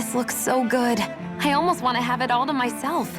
This looks so good. I almost want to have it all to myself.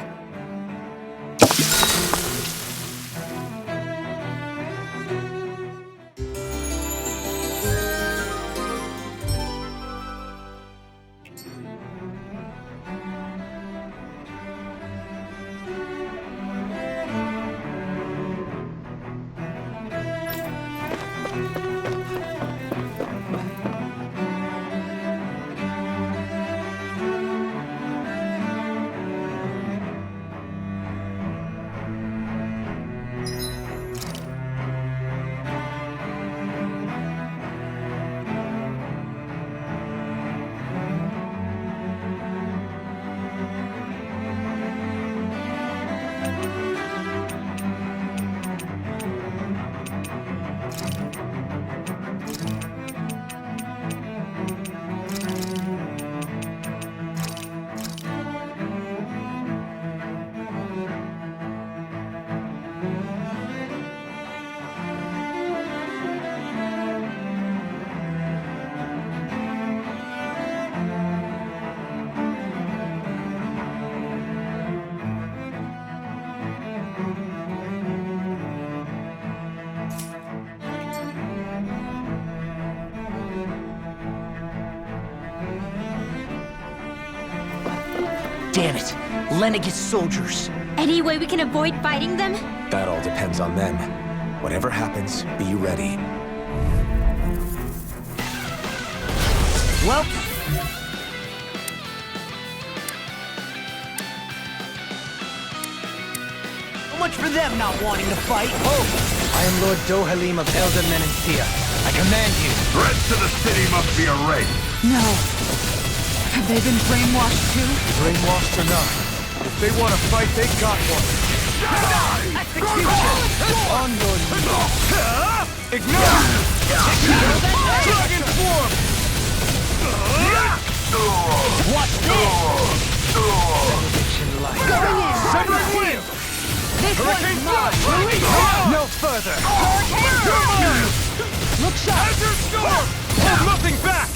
Damn it! Lenegis soldiers! Any way we can avoid fighting them? That all depends on them. Whatever happens, be ready. Well... So much for them not wanting to fight! Oh! I am Lord Dohalim of Elder Menancia. I command you. Threats to the city must be erased. No. Have they been brainwashed too? Brainwashed or not, if they want to fight, they got one. Execution! On your knees. Ignore! Dragon form! Watch this! Benediction light. Going in! Severed wheel! This one's mine! No further! Look sharp! Azure Storm! Hold nothing back!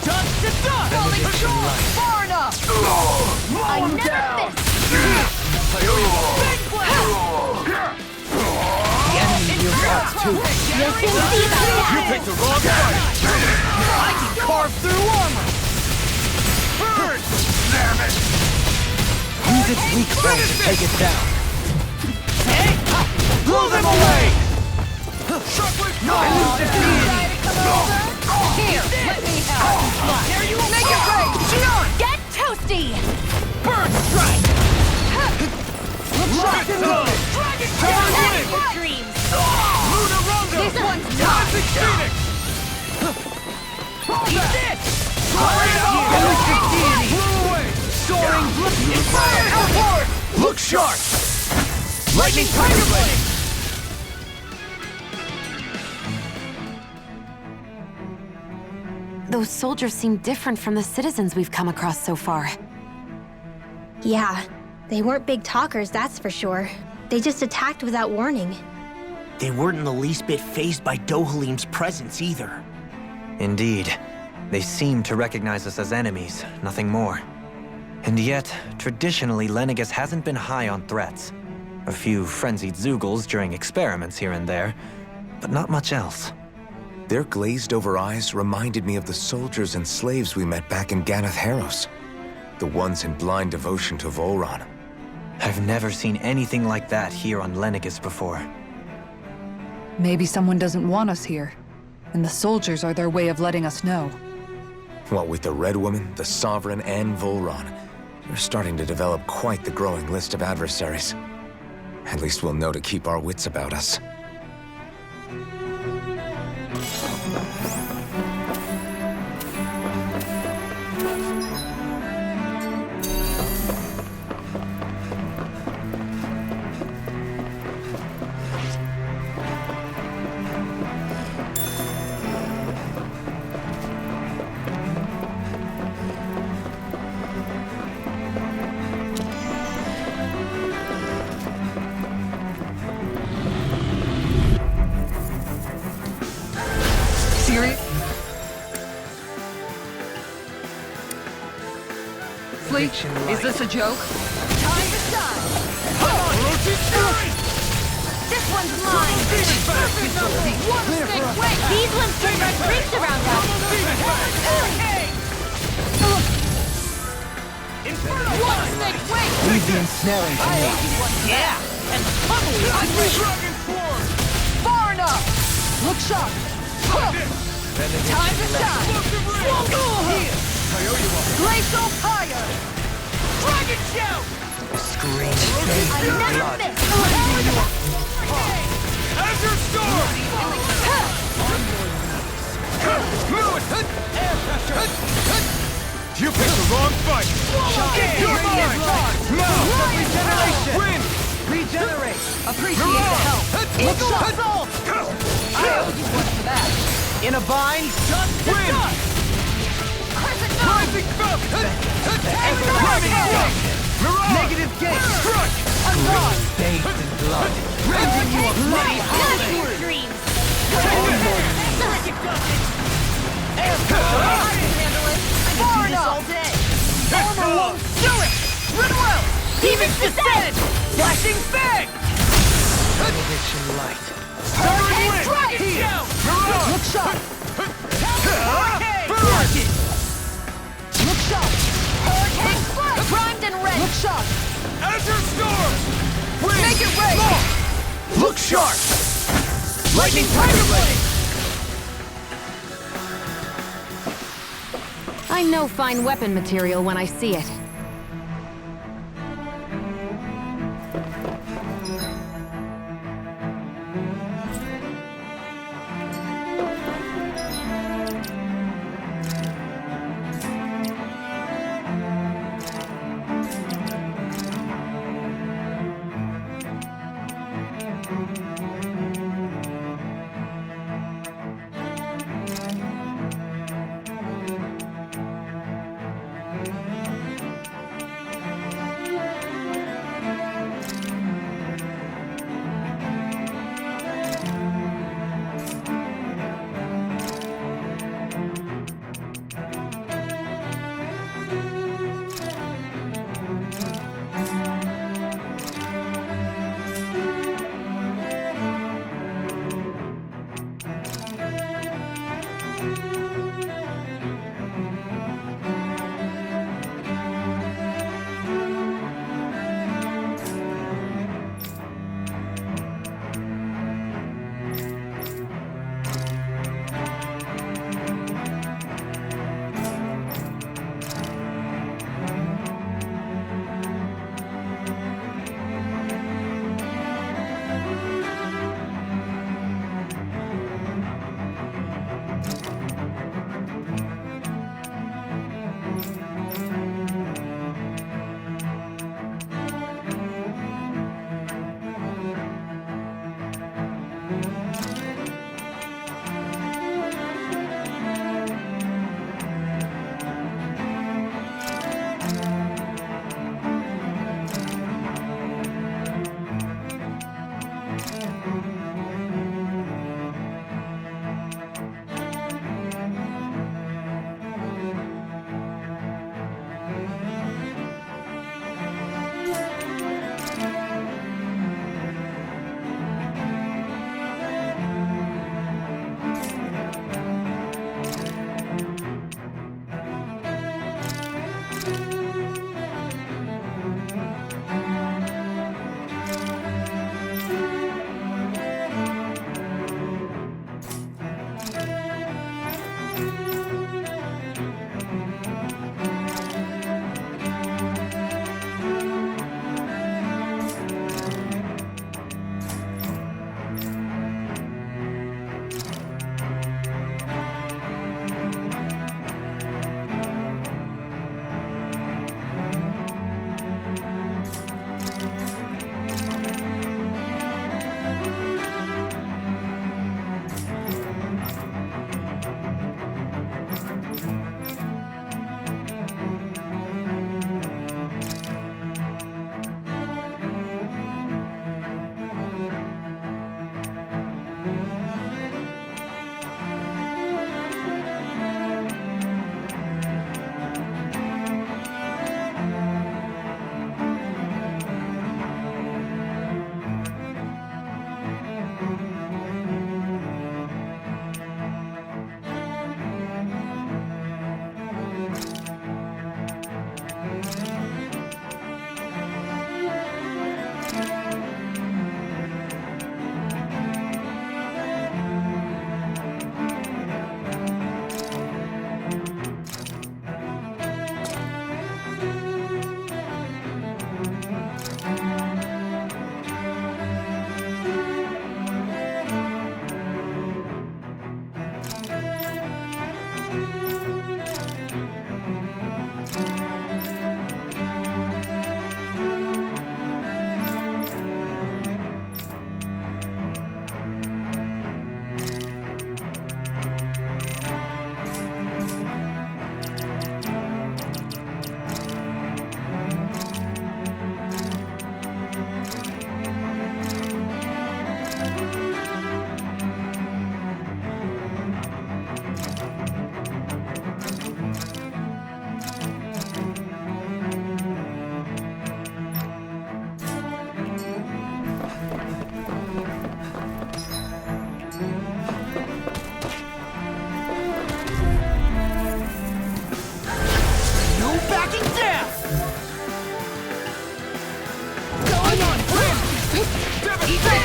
Dust to dust! Falling short! Far enough! I never missed! I owe you one. Big blast! The enemy wields arts too. You'll soon see about You that! picked the wrong fight! I can carve through armor! Burn! Damn it! Use its weak point to take it down. Hey! Blow them away! Shockwave! No! Here, let me help! There you Make it rain! Shionne! Get toasty! Burn strike! Look sharp! Dragon Tail! Dreams! Luna Rondo! This one's not! Classic Phoenix! Eat this! Electric Deity! Blew away! Soaring blue! Fire! Outward! Look sharp! Lightning Tiger Blade! Those soldiers seem different from the citizens we've come across so far. Yeah, they weren't big talkers, that's for sure. They just attacked without warning. They weren't in the least bit fazed by Dohalim's presence either. Indeed. They seem to recognize us as enemies, nothing more. And yet, traditionally, Lenegis hasn't been high on threats. A few frenzied Zeugles during experiments here and there, but not much else. Their glazed-over eyes reminded me of the soldiers and slaves we met back in Ganath Harros. The ones in blind devotion to Volron. I've never seen anything like that here on Lenegis before. Maybe someone doesn't want us here, and the soldiers are their way of letting us know. What with the Red Woman, the Sovereign, and Volron, we're starting to develop quite the growing list of adversaries. At least we'll know to keep our wits about us. Seriously? Is this a joke? Time to shine! This one's mine! One mistake, wait! These ones can run rings around us! One mistake, wait! Leave the ensnaring to me. Yeah! And suddenly I'm ready! Dragon form! Far enough! Look sharp! Time to shine! Glacial fire! Dragon shout! Scream. I never miss! Azure storm! You picked the wrong fight! You're mine! Now! Regeneration! Win! Regenerate! Appreciate the help! Look sharp! I owe you one for that! In a bind? Win! Rising Falcon! Negative gate! Crush! Unlock! Bathed in blood. Raising you a bloody holiday! Dreams! Air pressure! I can handle it! Far enough! All day! Armor won't do it! Rinwell! Demon's Descent! Flashing Fang! Benediction light. Hurricane Dragon Shout! Look sharp! Hurricane! Look sharp! Hurricane Flight! Primed and ready! Look sharp! Azure Storm! Make it rain! Look sharp! Lightning Tiger Blade! I know fine weapon material when I see it.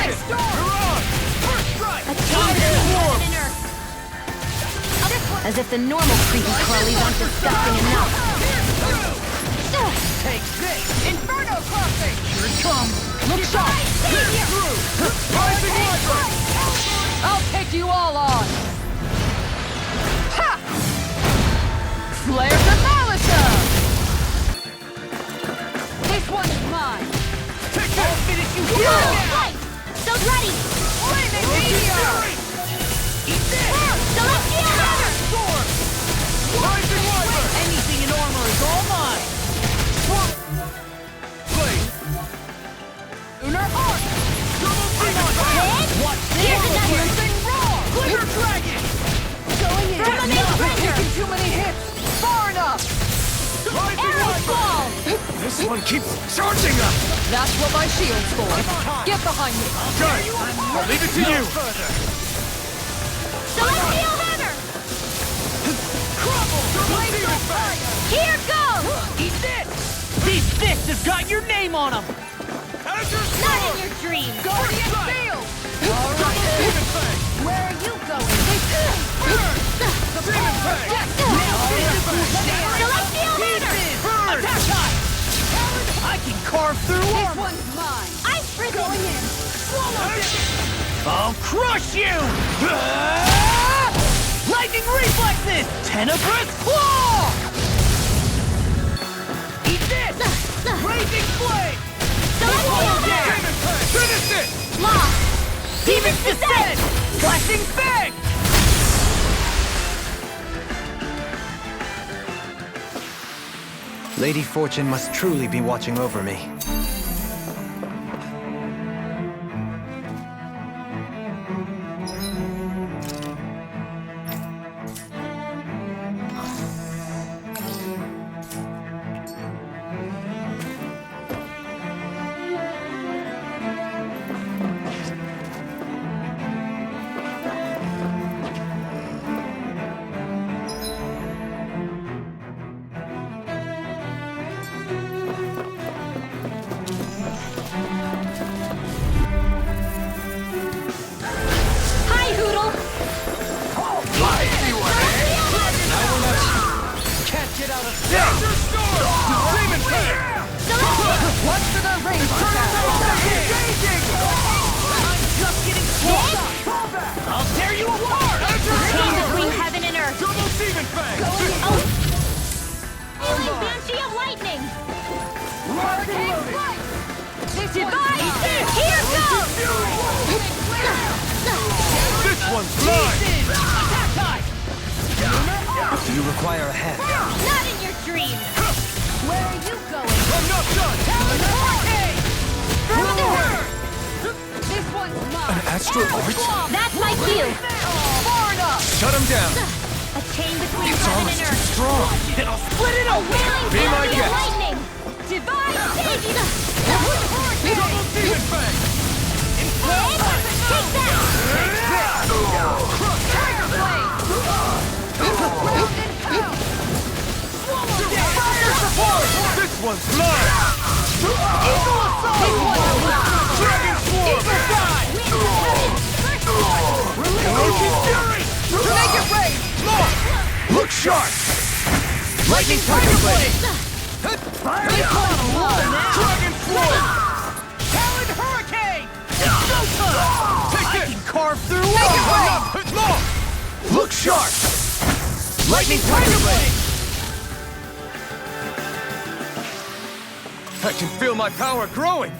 A chain between heaven and earth. As if the normal creepy crawlies aren't disgusting enough. Take this! Inferno crossing! Here it comes! Look sharp! Rising Wyvern! I'll take you all on! Ha! Flare the Malisa! This one's mine! I'll finish you here now! Right! So ready! Flaming Meteor! Eat this! Celestial hammer! Storm! Rising Wyvern! Anything in armor is all mine! Blade! Lunar Arc! Double Demon! Watch this! Here's another! Thing wrong! Glitter Dragon! Going in! From a main render! Taking too many hits! Far enough! Rising Arrow Wyvern! fall! This one keeps charging us! That's what my shield's for! Get behind me! Good! I'll leave it to you! Celestial hammer! Crumble! Blades of fire! Here goes! Eat this! These fists have got your name on them! Not in your dreams! Guardian Field! Alright, Demon Fang! Where are you going? Demon Fang! Celestial hammer! Burn! Attack time! I can carve through armor! This one's mine! Ice prison! Going in! Swallow this! I'll crush you! Lightning reflexes! Tenebrous claw! Eat this! Raging flame! Celestial hammer! Finish it! Lost! Demon's descent! Flashing fang! Lady Fortune must truly be watching over me. Hi, Hoodle! Can't get out of Danger Storm! Demon Fang! Watch for the range attack! I'm just getting close! I'll tear you apart! Chain between heaven and earth! Double Demon Fang! Oh! Healing Banshee of Lightning! Hurricane Flight! Divine! Here goes! This one's mine! Attack time! Do you require a hand? Not in your dreams! Where are you going? I'm not done! Hurricane! This one's mine! An astral arch? That's my cue! Far enough! Shut him down! A chain between It's heaven almost and too earth! strong! It'll split it open! Wailing Be my Banshee of guest. Lightning! Divine! Double Demon Fang! Take that! Tiger Blade! Ground and pound! Swallow down! Fire support! This one's mine! Eagle Assault! Dragon Swarm! Eagle Dive! Ocean Fury! Make it rain! Look sharp! Lightning Tiger Blade! Dragon Swarm! Talon Hurricane! Take this! I can carve through armor! Look sharp! Lightning Tiger Blade! I can feel my power growing!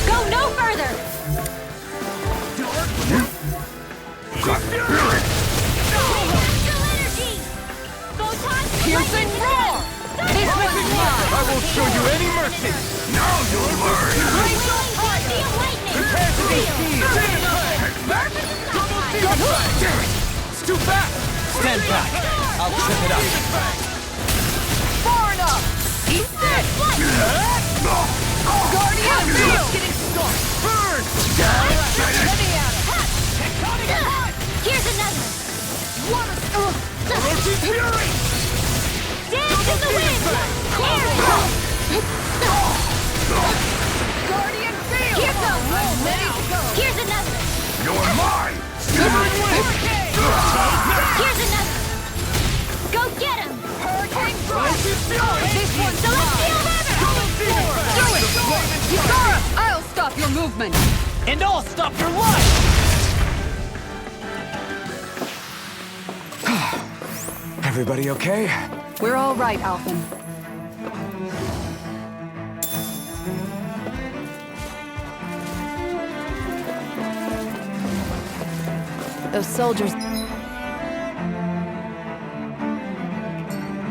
Go no further! Astral energy! Photon Piercing roar! This one's mine! I won't show you any mercy! Now you'll learn! Prepare to be seized! Back! Double demon fang! Damn it! It's too fast! Stand back! I'll trip it up! Far enough! Eat this! Guardian Field! Getting stuck! Burn! Let me at it! Tectonic punch! Here's another. Orochi Fury! Dance in the wind. Guardian Field! Here goes. I'm ready to go! Here's another. You're mine! Shivering Wind! Here's another. Go get him. Hurricane Thrust! This one's Celestial River. Do it! Kisara! I'll stop your movement! And I'll stop your life! Everybody okay? We're all right, Alphen. Those soldiers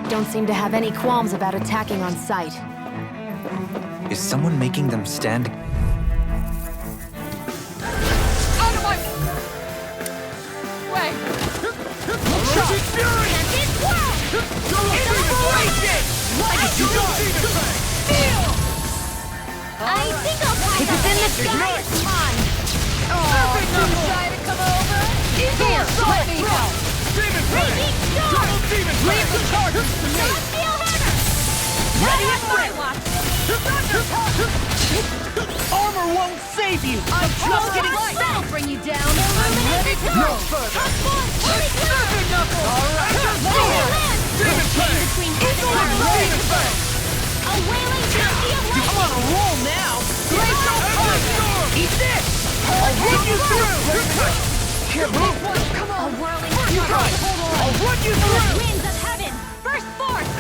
don't seem to have any qualms about attacking on sight. Is someone making them stand? Out of my way! Orochi Fury! Inspiration! I think I'll find It's in the sky. It's mine. Too shy to come over? Here, let me help! Demon Fang! Double Demon Fang! Leave the charges to me! Celestial River. Ready and ready! Armor won't save you! I'm just getting That'll bring you down. I'm ready to go further! Surfing Knuckles! Alright, just do it! Demon Fang! Demon Fang! A wailing Dynasty of I'm on a roll now! Glacial Punch! Eat this! I'll run you through! Can't move! Come on! A whirling Right! I'll run you through! winds of heaven. First force.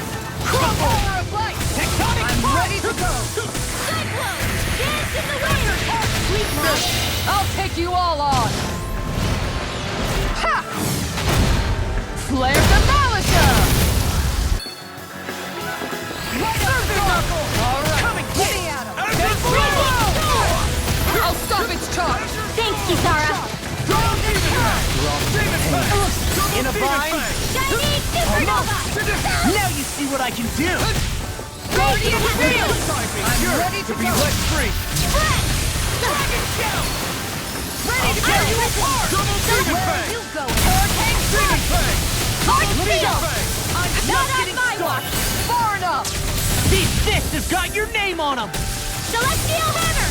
Power of light! Tectonic I'm punch! ready to go! Cyclone. Dance in the wind. Sweet love. I'll take you all on! Ha! Flare Demolisher! Surfing Knuckle! All right, Coming let me at him! I'll stop its charge! Thanks, Kisara. In a bind? Chinese supernova. Now you see what I can do! Guardian Field! I'm ready to be let free! Spread. Dragon Shout! Ready to I'll tear you listen. apart! Double Demon Where Fang! you going? Hurricane Demon Fang! Hard Demon field. Fang! I'm Not just on getting my started! watch. Far enough! These fists have got your name on them! Celestial River.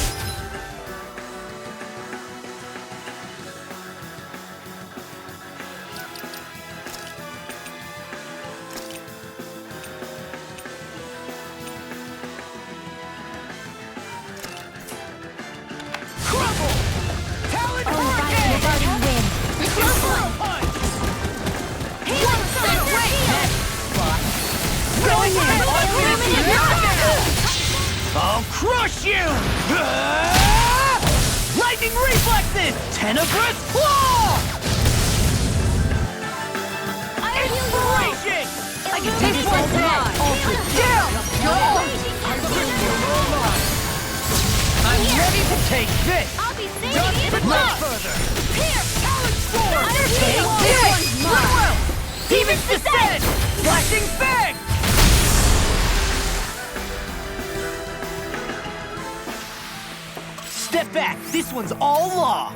Crumble! Talon Oh, Hurricane! Guardian Wind. Close one. Punch! Healing Thunder. Going in! I'll crush you! Lightning reflexes! Tenebrous claw! Inspiration! I can take this one down! Down! You're on! I'm ready to Take this! I'll be saving Just you but the not blood. further! Here! Talon Sword! Take This this! one's mine! Demon's Descent! Flashing Fang! Step back! This one's all law!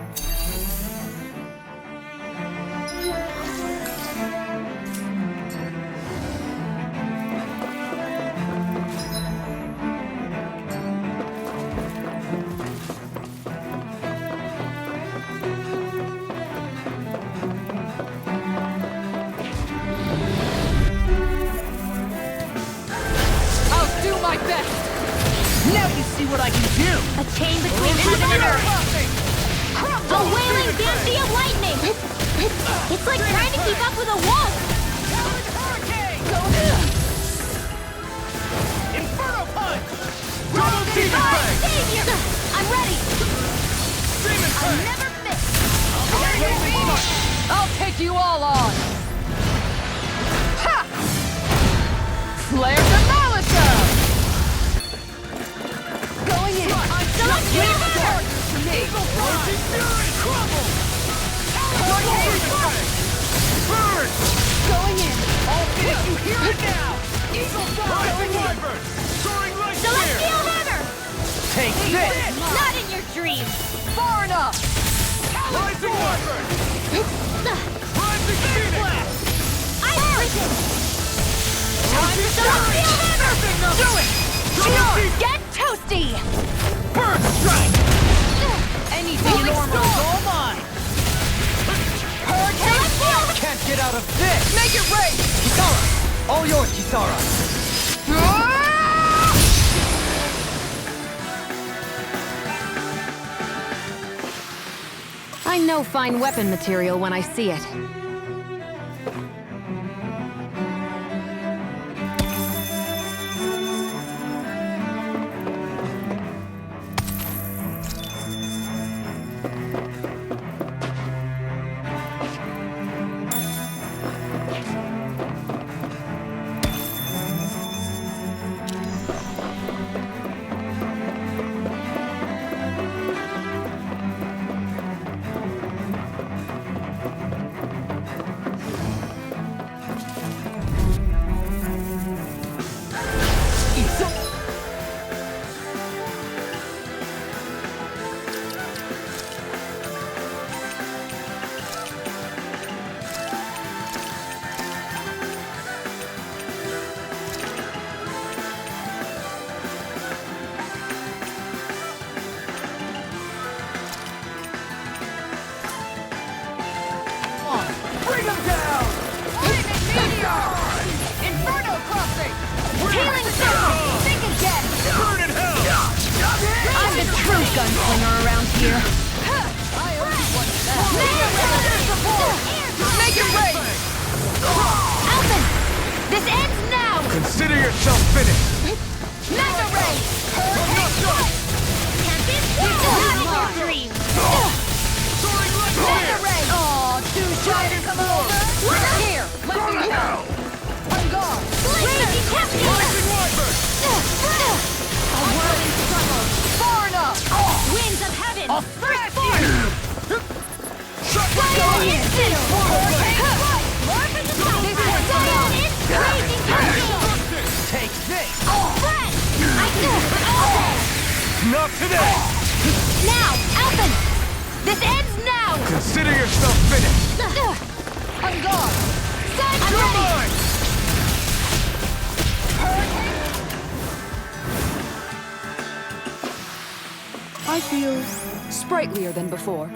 I'll do my best! Now you see what I can do! A chain between heaven and earth. A wailing Dynasty of lightning. It's like trying to keep up with a wolf. Inferno Punch! Double Demon Fang! Savior! I'm ready. Demon I Fang! never miss. I'll take you all on! Ha! Flare Demolisher! Celestial hammer! Take this! Not in your dreams! Far enough! Rising Wyvern! Rising Phoenix! I've risen! Time for celestial hammer! Do it! Shionne, get toasty! Bird strike! Anything in armor is all mine! Hurricane! Can't get out of this! Make it rain! Kisara! All yours, Kisara! I know fine weapon material when I see it. Bring them down! Flaming meteor! Inferno crossing! Healing circle! Think again! Burn in hell! I'm the true gunslinger around here. I owe you one of that. Make it rain! Alphen! This ends now! Consider yourself finished! Mega ray! Not in your dreams! Mega ray! Aw, too shy to come over! Here, let me know! I'm gone! Raging Captain! A whirling struggle! Far enough! Winds of heaven! I'll First smash force! you! Fire instant! This one's Fire mine! in raging Captain! Take this! Friend! I do! Not today! Now, Alphen! This ends now! Consider yourself finished! I'm gone! I'm ready! I feel sprightlier than before.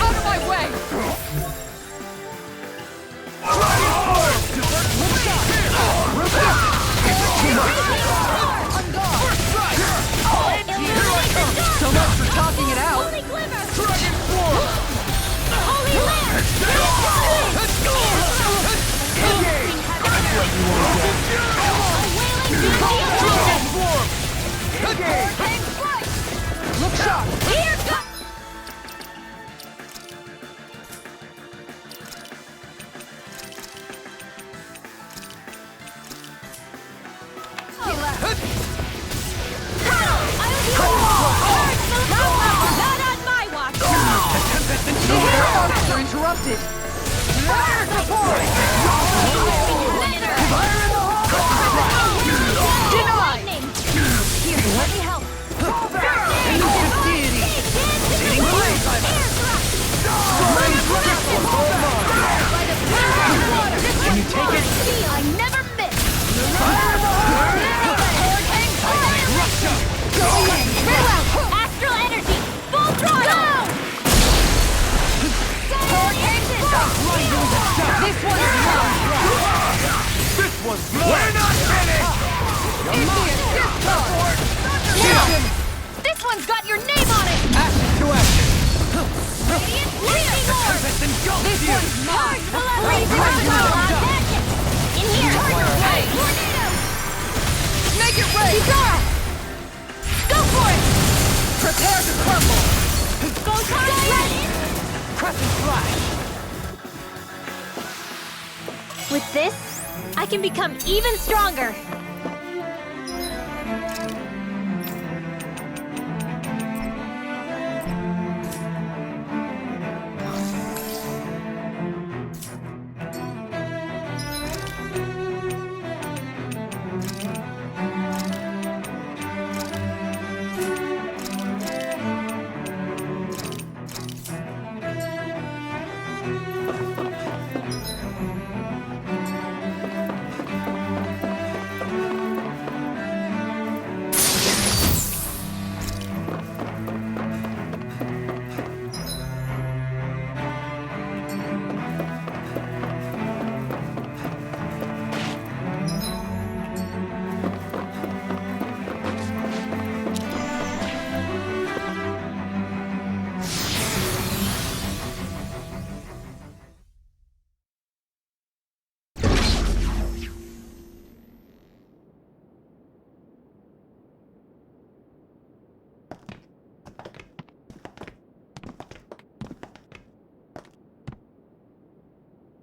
Out of my way! I'm gone! So much for talking it out! Holy glimmer! Dragon Swarm! Holy lamp! Look sharp! Here goes! Not on my watch! The aeronautics are interrupted! Fire support! Denied! Here, let me help. Ancient deity! Sitting place! Can you take it? I never miss! Rinwell! Astral energy! Full throttle! This one's mine! This one's mine! We're not finished! It's the assist card! Now! This one's got your name on it! Action to action! Radiant Lightning Orb! This one's mine! Magic! In here! Tornado! Make it rain! Kisara! Go for it! Prepare to crumble! Go Crescent Flash! With this, I can become even stronger.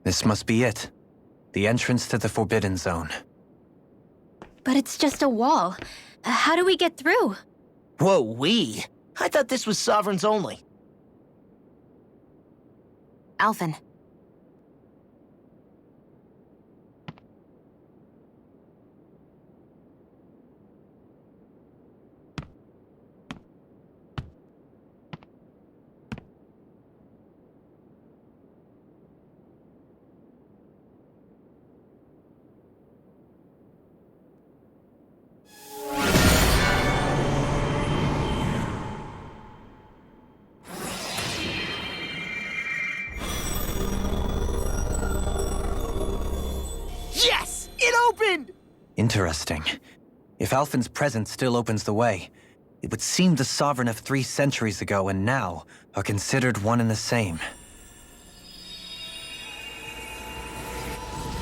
This must be it. The entrance to the Forbidden Zone. But it's just a wall. How do we get through? Whoa, we? I thought this was Sovereigns only. Alphen. Yes! It opened! Interesting. If Alphen's presence still opens the way, it would seem the Sovereign of 3 centuries ago and now are considered one and the same.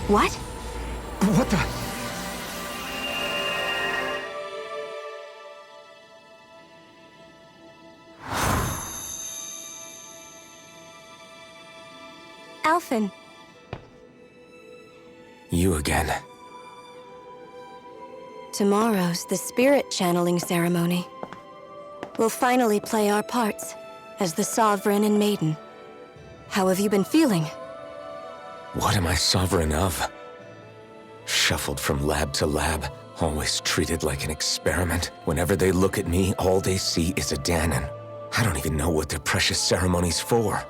What? What the? Alphen. You again. Tomorrow's the spirit channeling ceremony. We'll finally play our parts as the Sovereign and Maiden. How have you been feeling? What am I sovereign of? Shuffled from lab to lab, always treated like an experiment. Whenever they look at me, all they see is a Danon. I don't even know what their precious ceremony's for,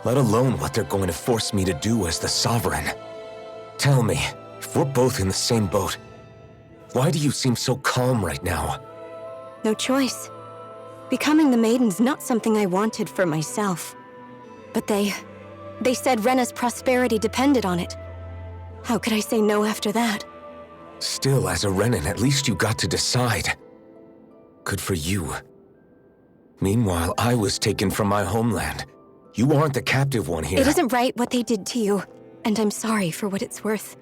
let alone what they're going to force me to do as the Sovereign. Tell me, if we're both in the same boat, why do you seem so calm right now? No choice. Becoming the Maiden's not something I wanted for myself. But they said Rena's prosperity depended on it. How could I say no after that? Still, as a Renan, at least you got to decide. Good for you. Meanwhile, I was taken from my homeland. You aren't the captive one here. It isn't right what they did to you, and I'm sorry for what it's worth.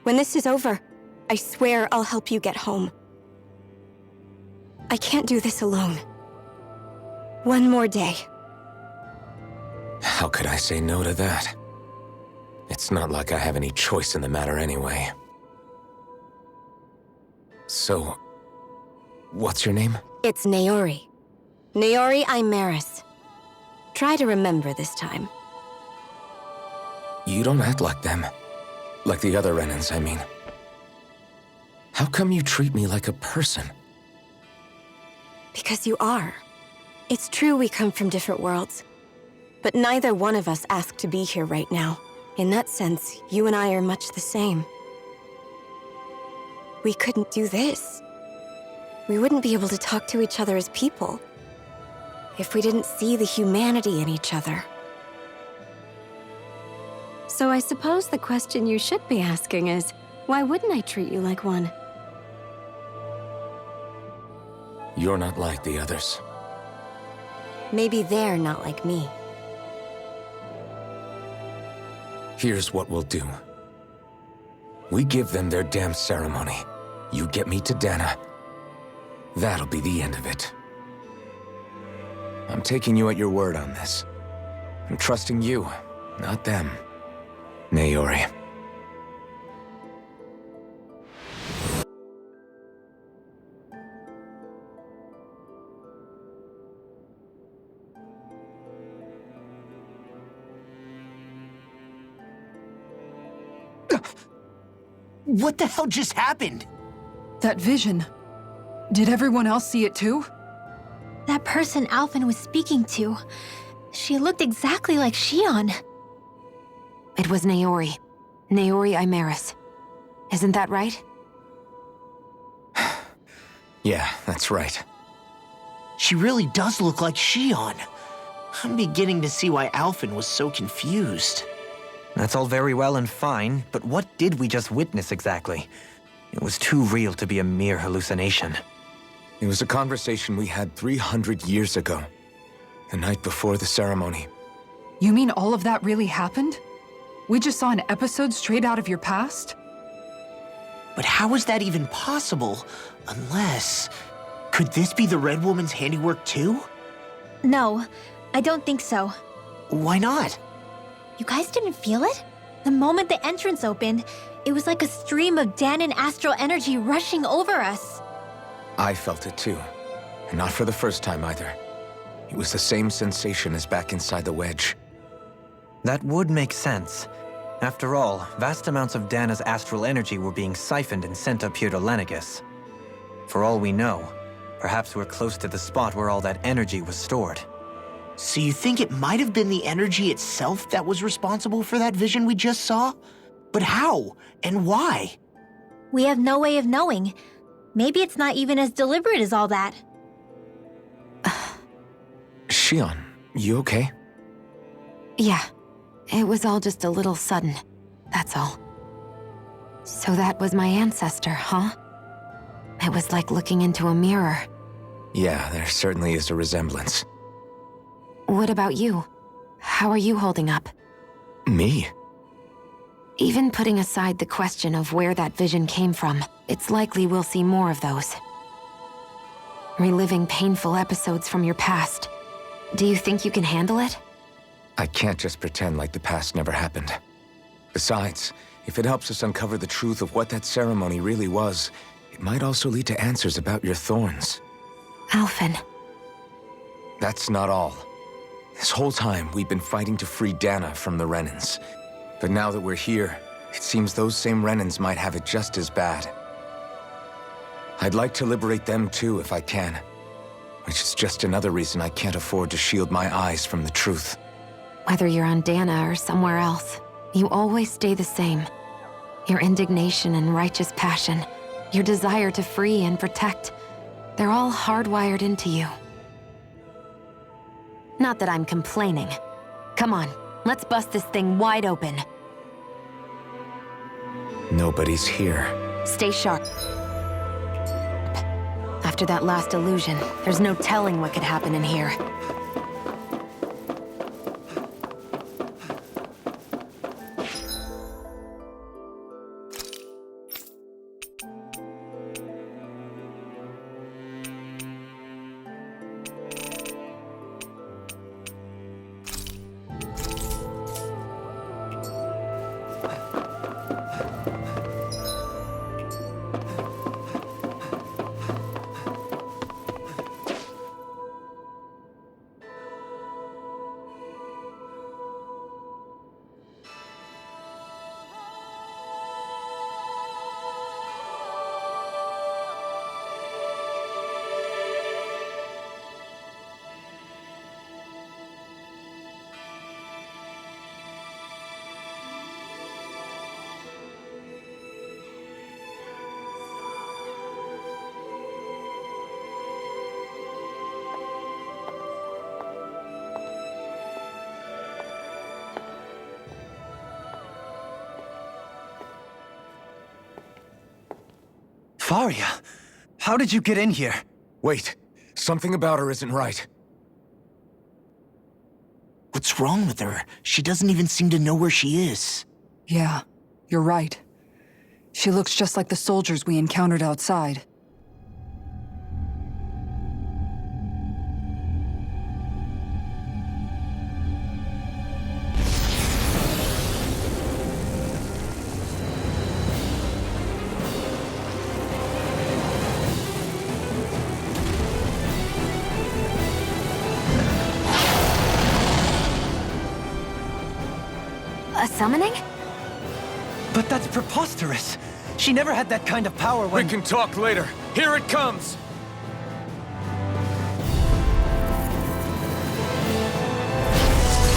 When this is over, I swear I'll help you get home. I can't do this alone. One more day. How could I say no to that? It's not like I have any choice in the matter anyway. So, what's your name? It's Naori. Naori Imaris. Try to remember this time. You don't act like them. Like the other Renans, I mean. How come you treat me like a person? Because you are. It's true we come from different worlds. But neither one of us asked to be here right now. In that sense, you and I are much the same. We couldn't do this. We wouldn't be able to talk to each other as people if we didn't see the humanity in each other. So I suppose the question you should be asking is, why wouldn't I treat you like one? You're not like the others. Maybe they're not like me. Here's what we'll do. We give them their damn ceremony. You get me to Dana. That'll be the end of it. I'm taking you at your word on this. I'm trusting you, not them. Naori. What the hell just happened? That vision. Did everyone else see it too? That person Alphen was speaking to, she looked exactly like Shionne. It was Naori. Naori Imaris. Isn't that right? Yeah, that's right. She really does look like Shionne. I'm beginning to see why Alphen was so confused. That's all very well and fine, but what did we just witness exactly? It was too real to be a mere hallucination. It was a conversation we had 300 years ago. The night before the ceremony. You mean all of that really happened? We just saw an episode straight out of your past? But how is that even possible? Unless... Could this be the Red Woman's handiwork too? No, I don't think so. Why not? You guys didn't feel it? The moment the entrance opened, it was like a stream of Danon astral energy rushing over us. I felt it too. And not for the first time either. It was the same sensation as back inside the wedge. That would make sense. After all, vast amounts of Dana's astral energy were being siphoned and sent up here to Lenegis. For all we know, perhaps we're close to the spot where all that energy was stored. So you think it might have been the energy itself that was responsible for that vision we just saw? But how? And why? We have no way of knowing. Maybe it's not even as deliberate as all that. Shionne, you okay? Yeah. It was all just a little sudden. That's all. So that was my ancestor, huh? It was like looking into a mirror. Yeah, there certainly is a resemblance. What about you? How are you holding up? Me? Even putting aside the question of where that vision came from, it's likely we'll see more of those. Reliving painful episodes from your past. Do you think you can handle it? I can't just pretend like the past never happened. Besides, if it helps us uncover the truth of what that ceremony really was, it might also lead to answers about your thorns. Alphen. That's not all. This whole time, we've been fighting to free Dana from the Renans. But now that we're here, it seems those same Renans might have it just as bad. I'd like to liberate them too if I can. Which is just another reason I can't afford to shield my eyes from the truth. Whether you're on Dana or somewhere else, you always stay the same. Your indignation and righteous passion, your desire to free and protect, they're all hardwired into you. Not that I'm complaining. Come on, let's bust this thing wide open. Nobody's here. Stay sharp. After that last illusion, there's no telling what could happen in here. Faria, how did you get in here? Wait, something about her isn't right. What's wrong with her? She doesn't even seem to know where she is. Yeah, you're right. She looks just like the soldiers we encountered outside. summoning? But that's preposterous. She never had that kind of power when... We can talk later. Here it comes!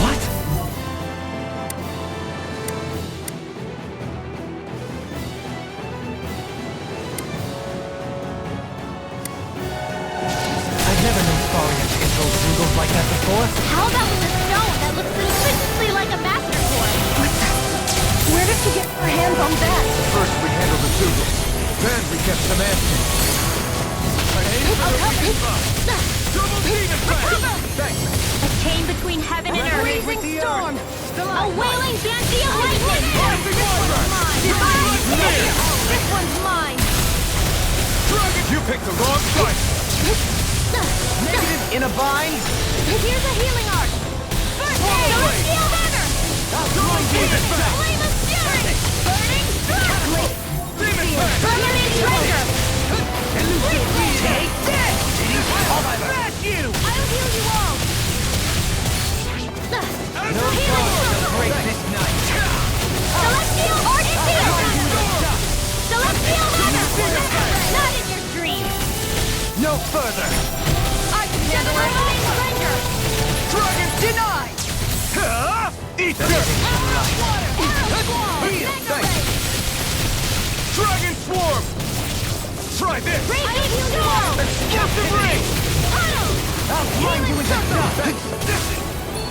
What? I've never known Faria to control Zoogles like that before. How about with a stone that looks suspiciously like a master sword? Where did she get her hands on that? First we handled the Zoogles. Then we kept some answers. Double demon A chain between heaven and earth. Blazing storm! A wailing banshee of lightning! This one's mine! You picked the wrong side! Negative in a bind! Here's a healing art! First aid! Celestial Banner! Flame of Fury! Burning Strike! Permanent Treasure! Take this! I'll smash you! I'll heal you all! No problem to break this night! Celestial Orchid! Celestial Banner! Not in your dreams! No further! I can handle it! Permanent Treasure! Dragon denied! Eat this! Dragon Swarm! Try this! Raging Storm! Explosive Ring! I'll find you in the dust!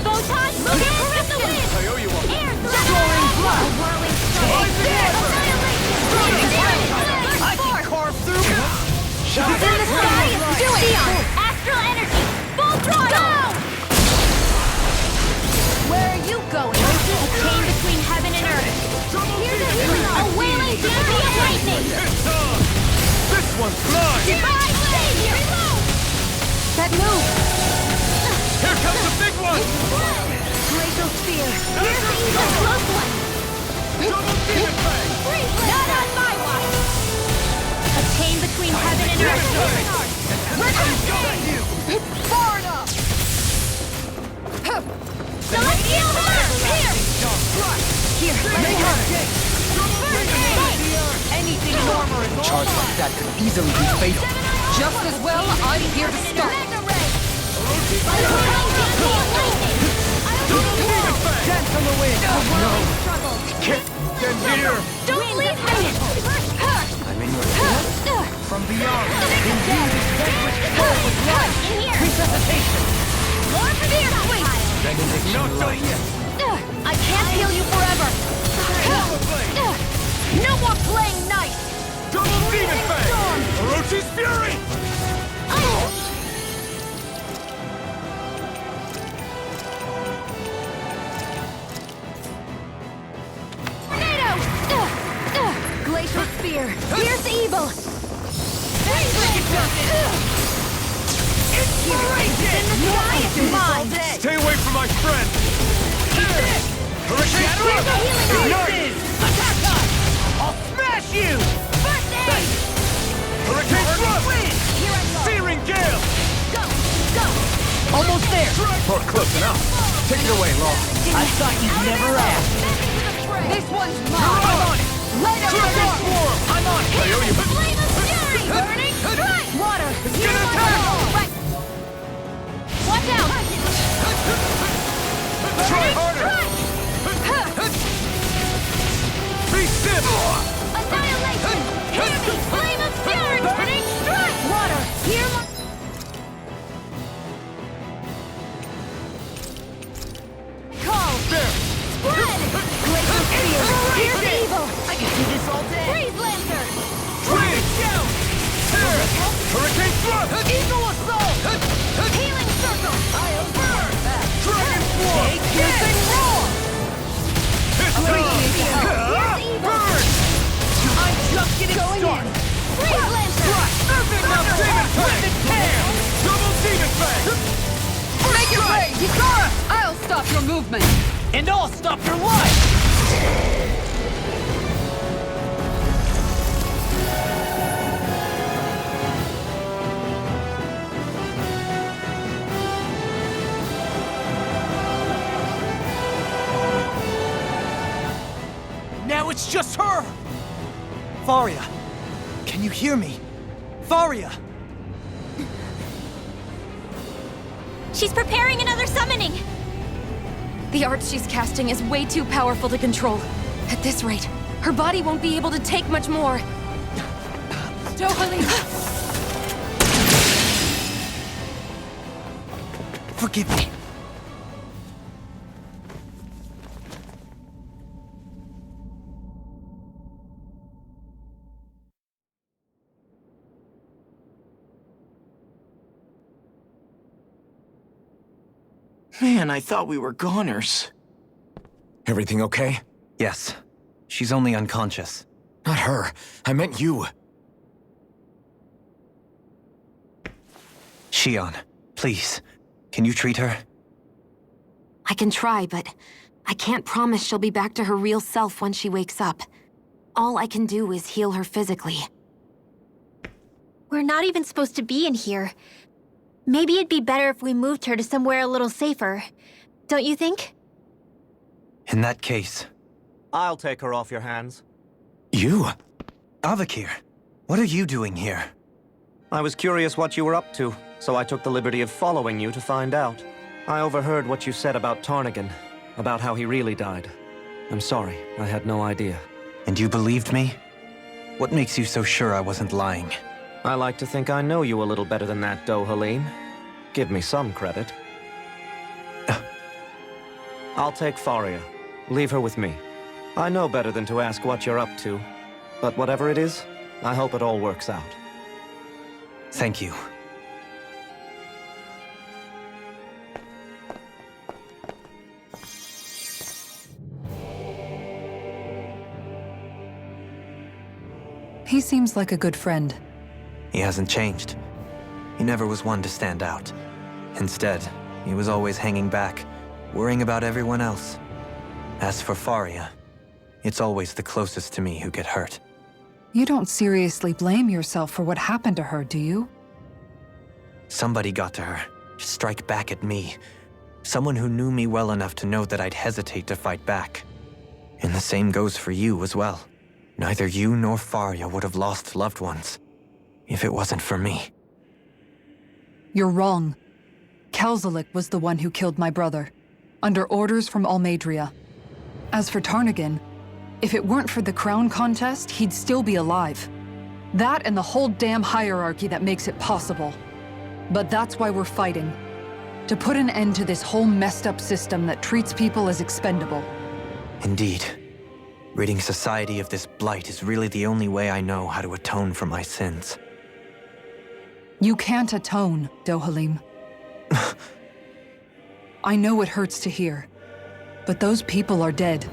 Photon Smash of the Wind! I owe you one. Air Soaring blood! Whirling Take this! I can carve through! It's in the sky! Do it! Shionne! Astral Energy! Full throttle! Where are you going? A chain between heaven and earth. Here's a healing art. A wailing banshee of lightning. It's on! This one's mine! Divine Savior! That move! Here comes the big one! Glacial Sphere! Here's the evil close one. Double demon fang! Not on my watch. A chain between heaven and earth. Healing art. You! Far enough! Celestial Banner! Here! Here, make her dig! Anything warmer is all Charge like that could easily be fatal. just as well. I'm here to start. Mega Ray! A wailing banshee of lightning. Dance on the wind! Struggle. Then here! Don't leave me! I'm in your From beyond! In here! Resuscitation! More fear, sweet! Not done yet! I can't heal you forever! No more playing nice! Double demon fang! Orochi's fury! Tornado! Glacial Spear! Here's the evil! Inspiration! Mine! Stay away from my friend! Hurricane Here's the healing art! Attack us! I'll smash you! First aid! Hurricane thrust! Here I go! Searing gale! Go! Go! Almost there! Or close enough. Take it away, Law. I thought you'd never ask. This one's mine! I'm on it! Let it Dragon go! Swarm! I'm on it! I owe you. Flame of Fury! Burning Strike! Water! It's gonna attack! Right! Watch out! Try harder! Be still! Annihilation! Hear me! Flame of Fury! Burning Strike! Water! Hear my... Call! There! Spread! Glacial Spear! Here's the evil! I can do this all day! Freeze Lancer! Freeze! Here! Hurricane thrust! Eagle Assault! Healing Circle! I'll burn! Dragon Swarm! Take piercing roar! It's Appreciate the help. on! Burn! I'm just getting started! Freeze Lancer! Perfect now, demon fang! Double demon fang! Make it rain! Kisara! I'll stop your movement! And I'll stop your life! Now it's just her! Faria! Can you hear me? Faria! She's preparing another summoning! The art she's casting is way too powerful to control. At this rate, her body won't be able to take much more. Dohalim! Forgive me. Man, I thought we were goners. Everything okay? Yes. She's only unconscious. Not her. I meant you. Shionne, please. Can you treat her? I can try, but I can't promise she'll be back to her real self when she wakes up. All I can do is heal her physically. We're not even supposed to be in here. Maybe it'd be better if we moved her to somewhere a little safer. Don't you think? In that case... I'll take her off your hands. You? Avakir, what are you doing here? I was curious what you were up to, so I took the liberty of following you to find out. I overheard what you said about Tarnagin, about how he really died. I'm sorry, I had no idea. And you believed me? What makes you so sure I wasn't lying? I like to think I know you a little better than that, Dohalim. Give me some credit. I'll take Faria. Leave her with me. I know better than to ask what you're up to. But whatever it is, I hope it all works out. Thank you. He seems like a good friend. He hasn't changed. He never was one to stand out. Instead, he was always hanging back, worrying about everyone else. As for Faria, it's always the closest to me who get hurt. You don't seriously blame yourself for what happened to her, do you? Somebody got to her, to strike back at me. Someone who knew me well enough to know that I'd hesitate to fight back. And the same goes for you as well. Neither you nor Faria would have lost loved ones, if it wasn't for me. You're wrong. Kelzelik was the one who killed my brother, under orders from Almadria. As for Tarnagin, if it weren't for the crown contest, he'd still be alive. That and the whole damn hierarchy that makes it possible. But that's why we're fighting. To put an end to this whole messed up system that treats people as expendable. Indeed. Ridding society of this blight is really the only way I know how to atone for my sins. You can't atone, Dohalim. I know it hurts to hear, but those people are dead.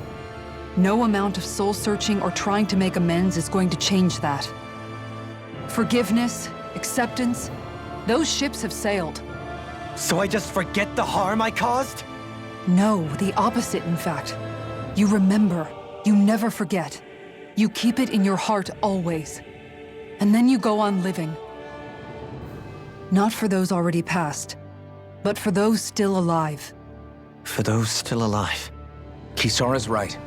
No amount of soul-searching or trying to make amends is going to change that. Forgiveness, acceptance, those ships have sailed. So I just forget the harm I caused? No, the opposite, in fact. You remember. You never forget. You keep it in your heart always. And then you go on living. Not for those already passed, but for those still alive. For those still alive. Kisara's right.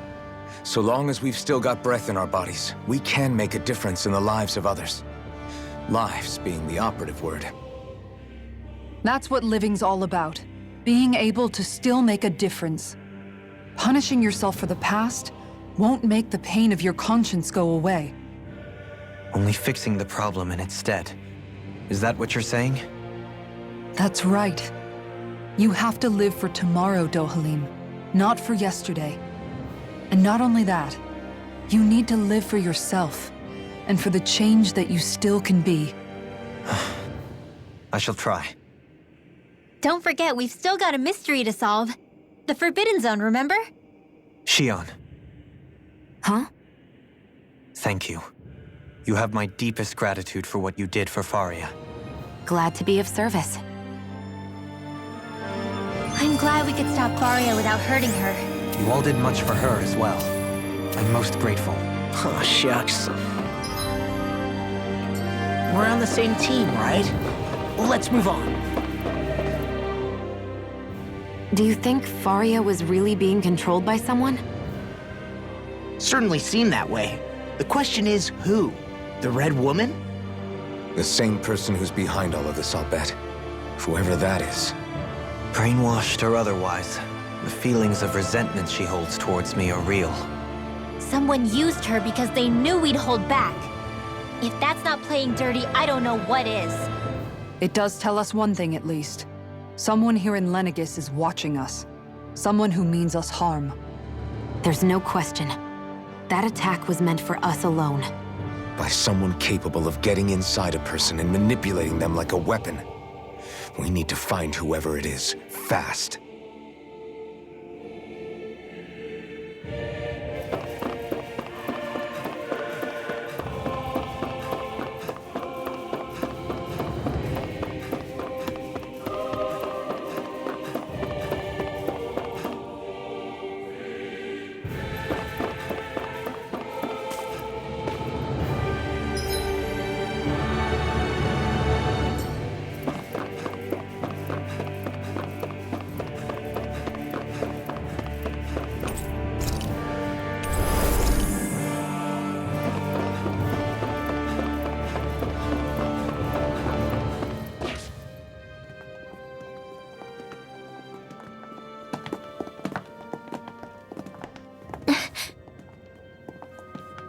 So long as we've still got breath in our bodies, we can make a difference in the lives of others. Lives being the operative word. That's what living's all about. Being able to still make a difference. Punishing yourself for the past won't make the pain of your conscience go away. Only fixing the problem in its stead. Is that what you're saying? That's right. You have to live for tomorrow, Dohalim, not for yesterday. And not only that, you need to live for yourself, and for the change that you still can be. I shall try. Don't forget, we've still got a mystery to solve. The Forbidden Zone, remember? Shionne. Huh? Thank you. You have my deepest gratitude for what you did for Faria. Glad to be of service. I'm glad we could stop Faria without hurting her. You all did much for her as well. I'm most grateful. Oh, shucks. We're on the same team, right? Let's move on. Do you think Faria was really being controlled by someone? Certainly seemed that way. The question is, who? The Red Woman? The same person who's behind all of this, I'll bet. Whoever that is. Brainwashed or otherwise, the feelings of resentment she holds towards me are real. Someone used her because they knew we'd hold back. If that's not playing dirty, I don't know what is. It does tell us one thing at least. Someone here in Lenegis is watching us. Someone who means us harm. There's no question. That attack was meant for us alone. By someone capable of getting inside a person and manipulating them like a weapon. We need to find whoever it is, fast.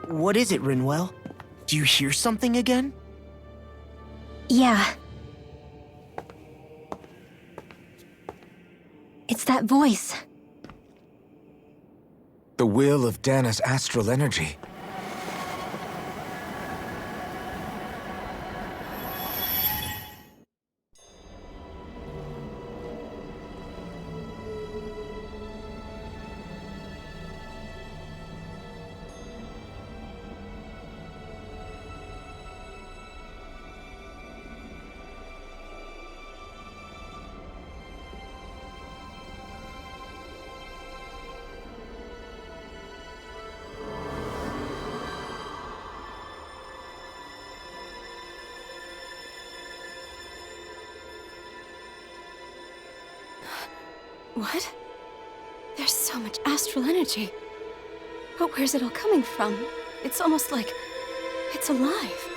What is it, Rinwell? Do you hear something again? Yeah. It's that voice. The will of Dana's astral energy. What? There's so much astral energy. But where's it all coming from? It's almost like it's alive.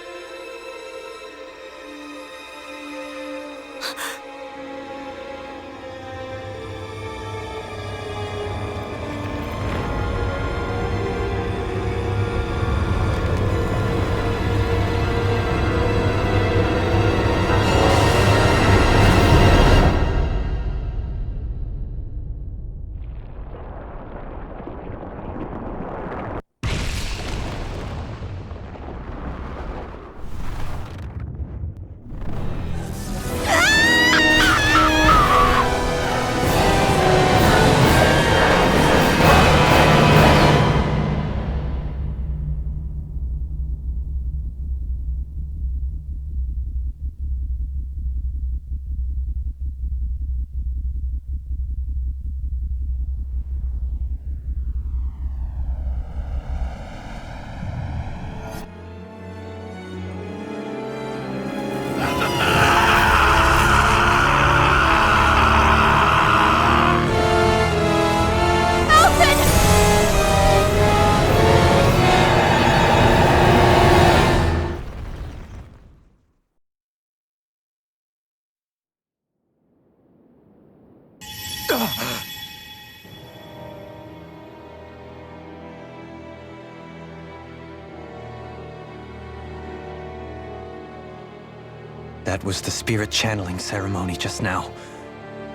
That was the spirit channeling ceremony just now.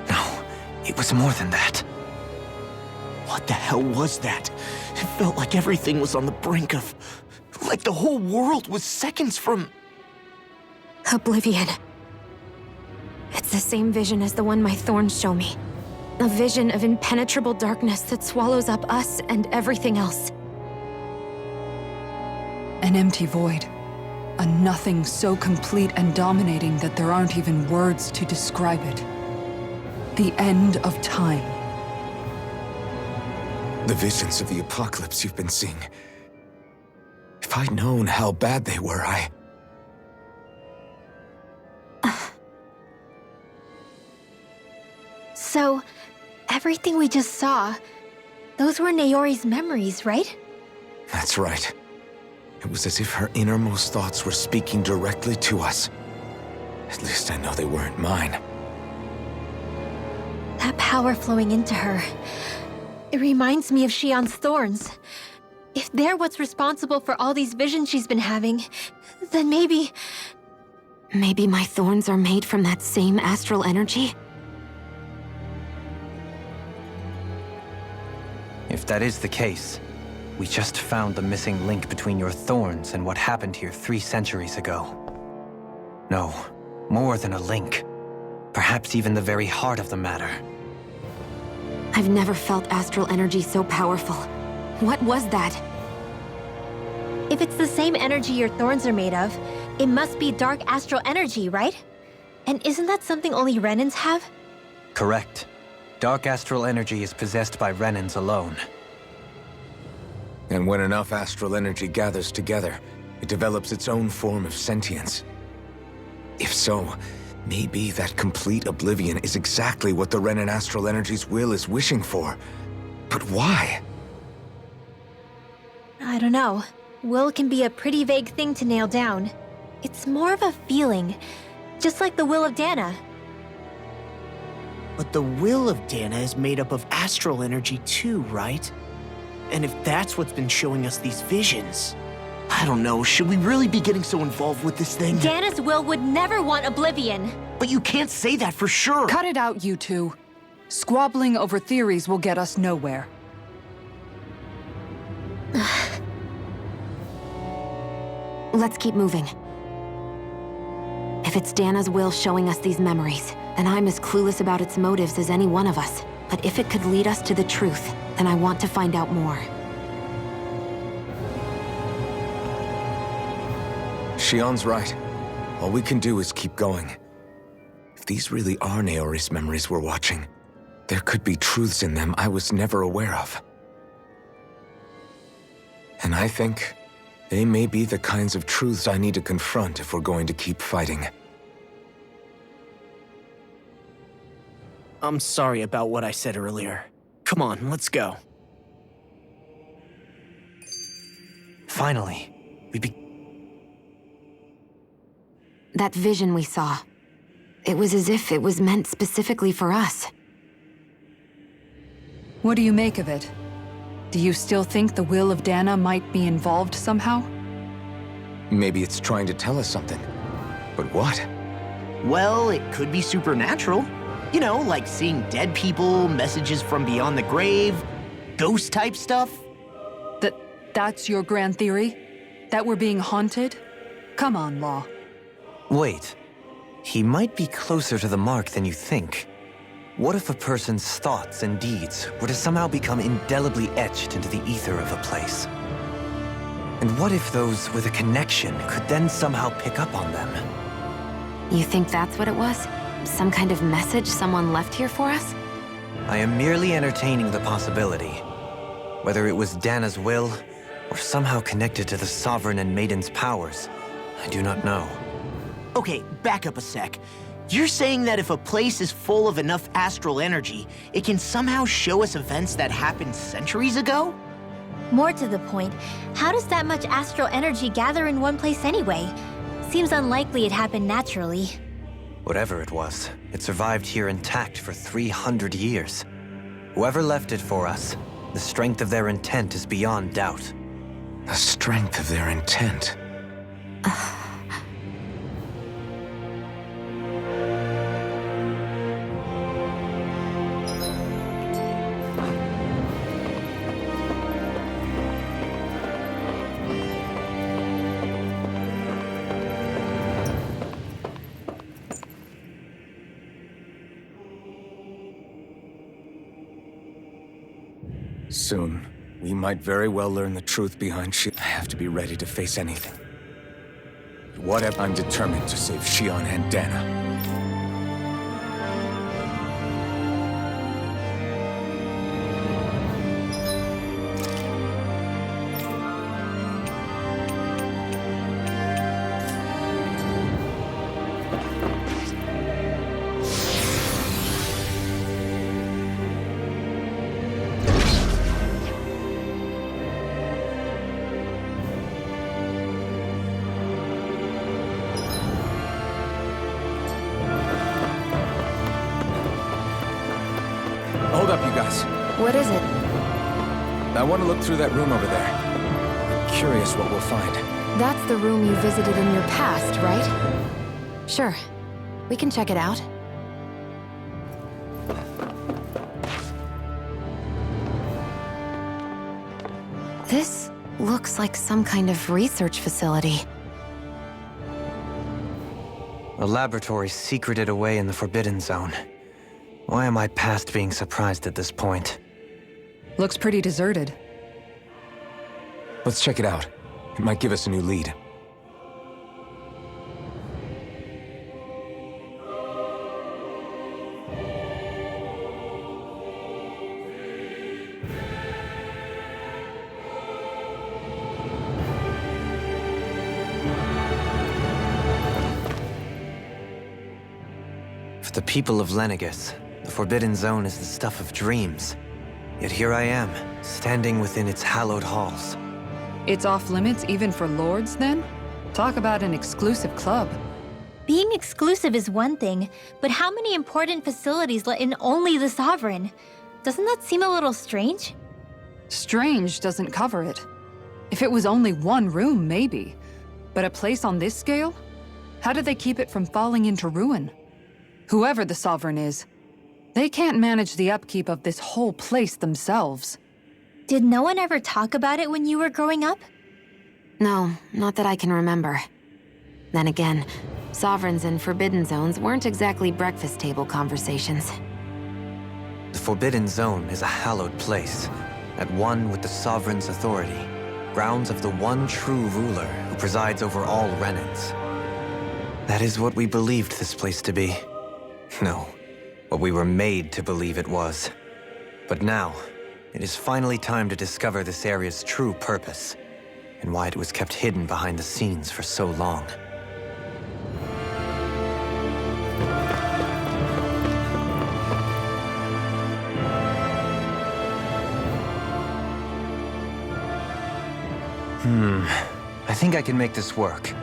No, it was more than that. What the hell was that? It felt like everything was on the brink of... like the whole world was seconds from... Oblivion. It's the same vision as the one my thorns show me. A vision of impenetrable darkness that swallows up us and everything else. An empty void. A nothing so complete and dominating that there aren't even words to describe it. The end of time. The visions of the apocalypse you've been seeing. If I'd known how bad they were, So, everything we just saw, those were Naori's memories, right? That's right. It was as if her innermost thoughts were speaking directly to us. At least I know they weren't mine. That power flowing into her. It reminds me of Shionne's thorns. If they're what's responsible for all these visions she's been having, then maybe... Maybe my thorns are made from that same astral energy? If that is the case, we just found the missing link between your thorns and what happened here 3 centuries ago. No, more than a link. Perhaps even the very heart of the matter. I've never felt astral energy so powerful. What was that? If it's the same energy your thorns are made of, it must be dark astral energy, right? And isn't that something only Renans have? Correct. Dark astral energy is possessed by Renans alone. And when enough astral energy gathers together, it develops its own form of sentience. If so, maybe that complete oblivion is exactly what the Renan astral energy's will is wishing for. But why? I don't know. Will can be a pretty vague thing to nail down. It's more of a feeling, just like the will of Dana. But the will of Dana is made up of astral energy too, right? And if that's what's been showing us these visions... I don't know, should we really be getting so involved with this thing? Dana's will would never want oblivion. But you can't say that for sure! Cut it out, you two. Squabbling over theories will get us nowhere. Let's keep moving. If it's Dana's will showing us these memories, then I'm as clueless about its motives as any one of us. But if it could lead us to the truth, then I want to find out more. Shionne's right. All we can do is keep going. If these really are Naori's memories we're watching, there could be truths in them I was never aware of. And I think they may be the kinds of truths I need to confront if we're going to keep fighting. I'm sorry about what I said earlier. Come on, let's go. Finally, That vision we saw. It was as if it was meant specifically for us. What do you make of it? Do you still think the will of Dana might be involved somehow? Maybe it's trying to tell us something. But what? Well, it could be supernatural. You know, like seeing dead people, messages from beyond the grave, ghost-type stuff. That's your grand theory? That we're being haunted? Come on, Law. Wait. He might be closer to the mark than you think. What if a person's thoughts and deeds were to somehow become indelibly etched into the ether of a place? And what if those with a connection could then somehow pick up on them? You think that's what it was? Some kind of message someone left here for us? I am merely entertaining the possibility. Whether it was Dana's will, or somehow connected to the Sovereign and Maiden's powers, I do not know. Okay, back up a sec. You're saying that if a place is full of enough astral energy, it can somehow show us events that happened centuries ago? More to the point, how does that much astral energy gather in one place anyway? Seems unlikely it happened naturally. Whatever it was, it survived here intact for 300 years. Whoever left it for us, the strength of their intent is beyond doubt. The strength of their intent. Soon, we might very well learn the truth behind I have to be ready to face anything. Whatever, I'm determined to save Shionne and Dana. Hold up, you guys. What is it? I want to look through that room over there. I'm curious what we'll find. That's the room you visited in your past, right? Sure. We can check it out. This looks like some kind of research facility. A laboratory secreted away in the Forbidden Zone. Why am I past being surprised at this point? Looks pretty deserted. Let's check it out. It might give us a new lead. For the people of Lenegis, the Forbidden Zone is the stuff of dreams. Yet here I am, standing within its hallowed halls. It's off limits even for lords, then? Talk about an exclusive club. Being exclusive is one thing, but how many important facilities let in only the Sovereign? Doesn't that seem a little strange? Strange doesn't cover it. If it was only one room, maybe. But a place on this scale? How do they keep it from falling into ruin? Whoever the Sovereign is, they can't manage the upkeep of this whole place themselves. Did no one ever talk about it when you were growing up? No, not that I can remember. Then again, Sovereigns and Forbidden Zones weren't exactly breakfast table conversations. The Forbidden Zone is a hallowed place, at one with the Sovereign's authority, grounds of the one true ruler who presides over all Renans. That is what we believed this place to be. No, what we were made to believe it was. But now, it is finally time to discover this area's true purpose, and why it was kept hidden behind the scenes for so long. I think I can make this work.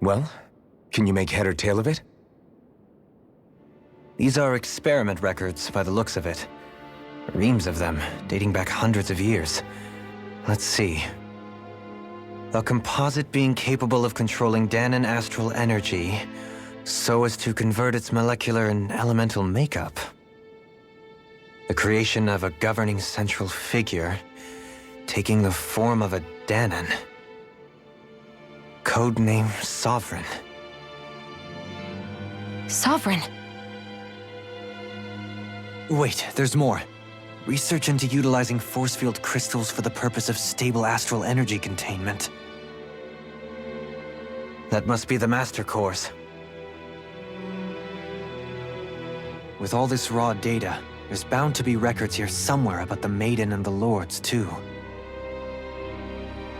Well, can you make head or tail of it? These are experiment records by the looks of it. Reams of them, dating back hundreds of years. Let's see. A composite being capable of controlling Danon astral energy so as to convert its molecular and elemental makeup. The creation of a governing central figure, taking the form of a Danon. Codename Sovereign. Sovereign! Wait, there's more. Research into utilizing force field crystals for the purpose of stable astral energy containment. That must be the Master Course. With all this raw data, there's bound to be records here somewhere about the Maiden and the Lords, too.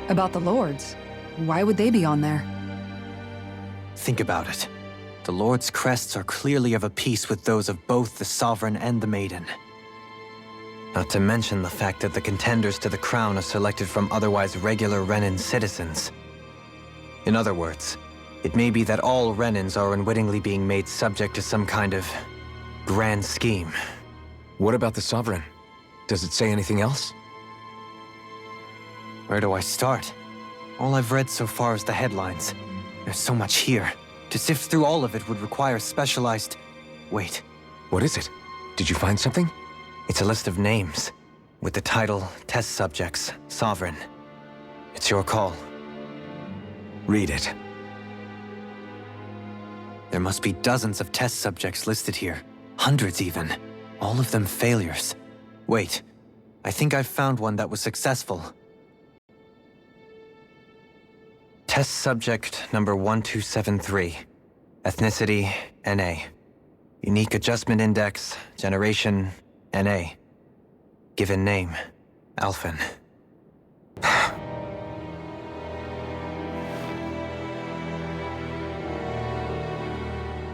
About the Lords? Why would they be on there? Think about it. The Lord's crests are clearly of a piece with those of both the Sovereign and the Maiden. Not to mention the fact that the contenders to the crown are selected from otherwise regular Renan citizens. In other words, it may be that all Renans are unwittingly being made subject to some kind of grand scheme. What about the Sovereign? Does it say anything else? Where do I start? All I've read so far is the headlines. There's so much here. To sift through all of it would require specialized... Wait. What is it? Did you find something? It's a list of names, with the title, Test Subjects, Sovereign. It's your call. Read it. There must be dozens of test subjects listed here. Hundreds even. All of them failures. Wait, I think I've found one that was successful. Test subject number 1273. Ethnicity, NA. Unique adjustment index, generation, NA. Given name, Alphen.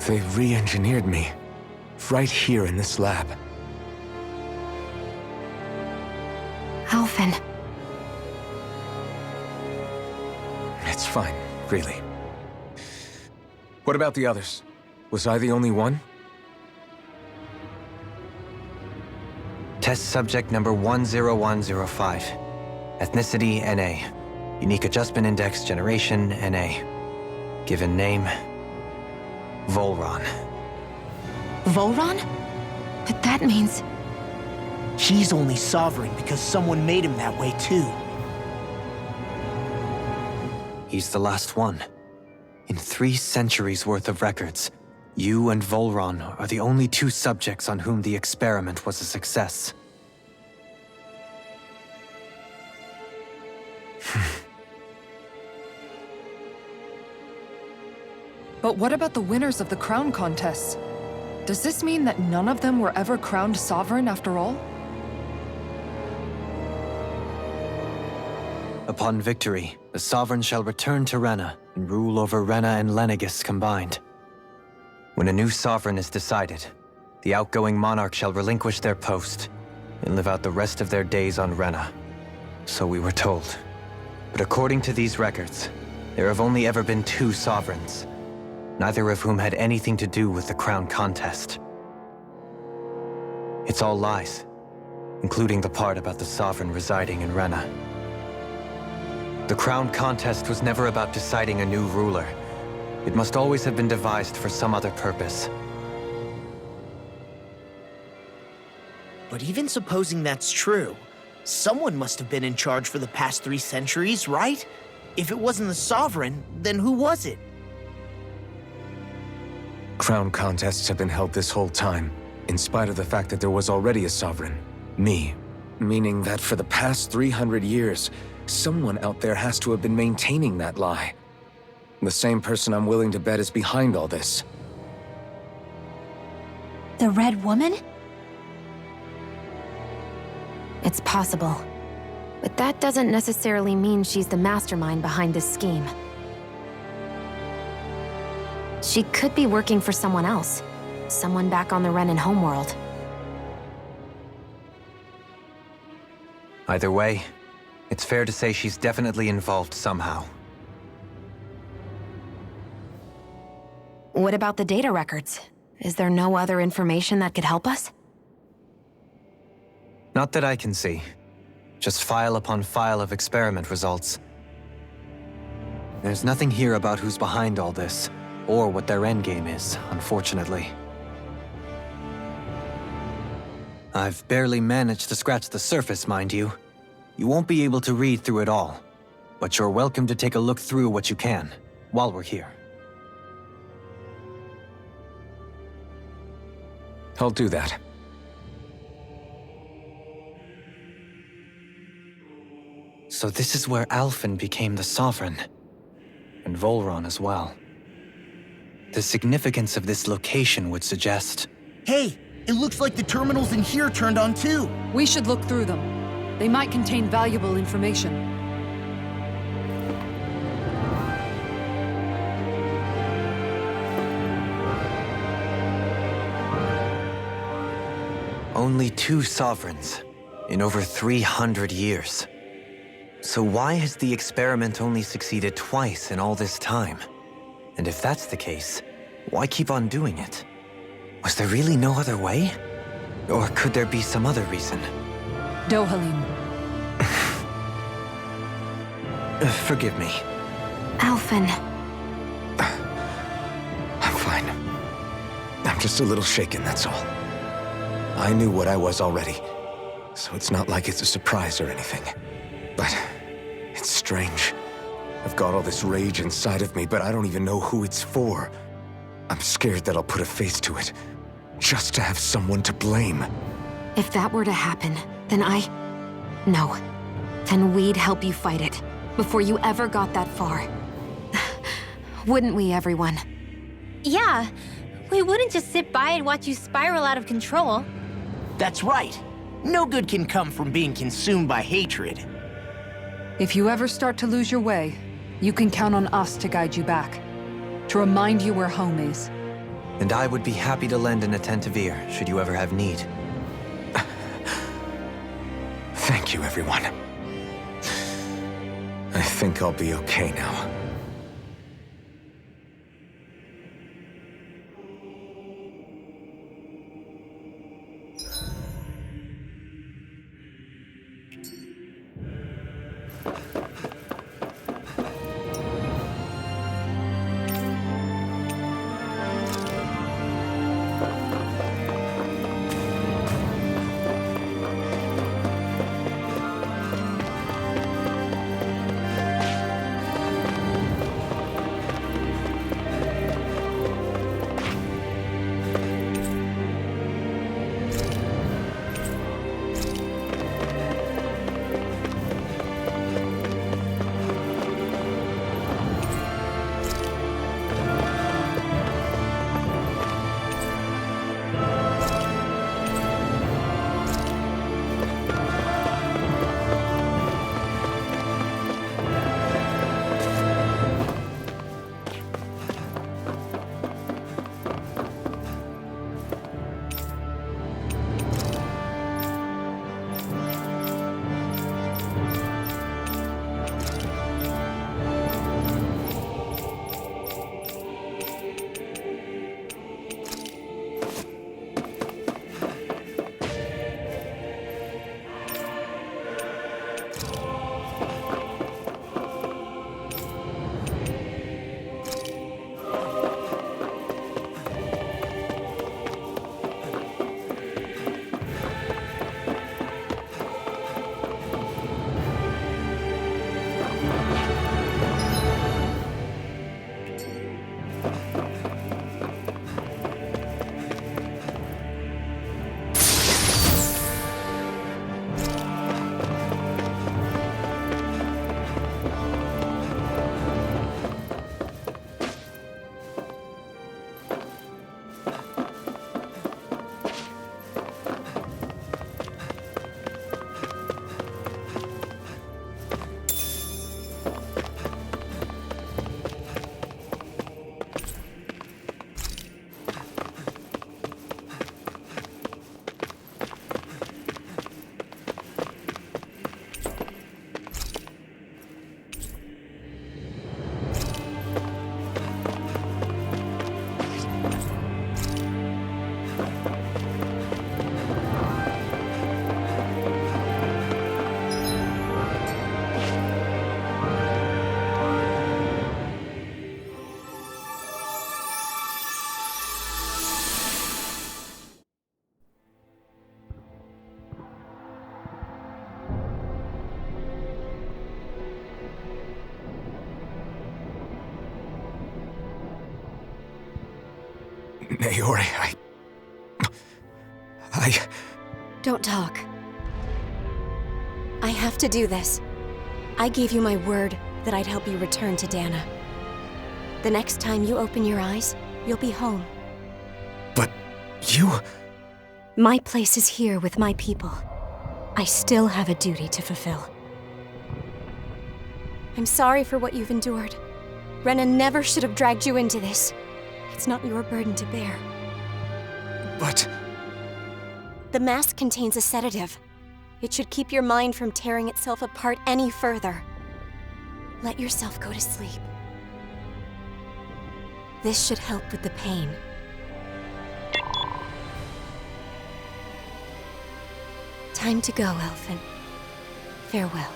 They re-engineered me. Right here in this lab. Alphen. fine, really. What about the others? Was I the only one? Test subject number 10105. Ethnicity, NA. Unique Adjustment Index, Generation, NA. Given name, Volron. Volron? But that means... He's only sovereign because someone made him that way too. He's the last one. In 3 centuries worth of records, you and Volron are the only 2 subjects on whom the experiment was a success. But what about the winners of the crown contests? Does this mean that none of them were ever crowned sovereign after all? Upon victory, the sovereign shall return to Rena and rule over Rena and Lenegis combined. When a new sovereign is decided, the outgoing monarch shall relinquish their post and live out the rest of their days on Rena. So we were told. But according to these records, there have only ever been 2 sovereigns, neither of whom had anything to do with the crown contest. It's all lies, including the part about the sovereign residing in Rena. The crown contest was never about deciding a new ruler. It must always have been devised for some other purpose. But even supposing that's true, someone must have been in charge for the past 3 centuries, right? If it wasn't the sovereign, then who was it? Crown contests have been held this whole time, in spite of the fact that there was already a sovereign. Me. Meaning that for the past 300 years, someone out there has to have been maintaining that lie. The same person I'm willing to bet is behind all this. The Red Woman? It's possible. But that doesn't necessarily mean she's the mastermind behind this scheme. She could be working for someone else. Someone back on the Renan homeworld. Either way, it's fair to say she's definitely involved somehow. What about the data records? Is there no other information that could help us? Not that I can see. Just file upon file of experiment results. There's nothing here about who's behind all this, or what their endgame is, unfortunately. I've barely managed to scratch the surface, mind you. You won't be able to read through it all, but you're welcome to take a look through what you can, while we're here. I'll do that. So this is where Alphen became the Sovereign, and Volron as well. The significance of this location would suggest... Hey, it looks like the terminals in here turned on too. We should look through them. They might contain valuable information. Only 2 sovereigns in over 300 years. So why has the experiment only succeeded twice in all this time? And if that's the case, why keep on doing it? Was there really no other way? Or could there be some other reason? Dohalim. Forgive me. Alphen. I'm fine. I'm just a little shaken, that's all. I knew what I was already, so it's not like it's a surprise or anything. But it's strange. I've got all this rage inside of me, but I don't even know who it's for. I'm scared that I'll put a face to it, just to have someone to blame. If that were to happen, then No. Then we'd help you fight it, before you ever got that far. Wouldn't we, everyone? Yeah, we wouldn't just sit by and watch you spiral out of control. That's right. No good can come from being consumed by hatred. If you ever start to lose your way, you can count on us to guide you back. To remind you where home is. And I would be happy to lend an attentive ear, should you ever have need. Thank you, everyone. I think I'll be okay now. Naori, I... Don't talk. I have to do this. I gave you my word that I'd help you return to Dana. The next time you open your eyes, you'll be home. But you... My place is here with my people. I still have a duty to fulfill. I'm sorry for what you've endured. Rena never should have dragged you into this. It's not your burden to bear. But... The mask contains a sedative. It should keep your mind from tearing itself apart any further. Let yourself go to sleep. This should help with the pain. Time to go, Alphen. Farewell.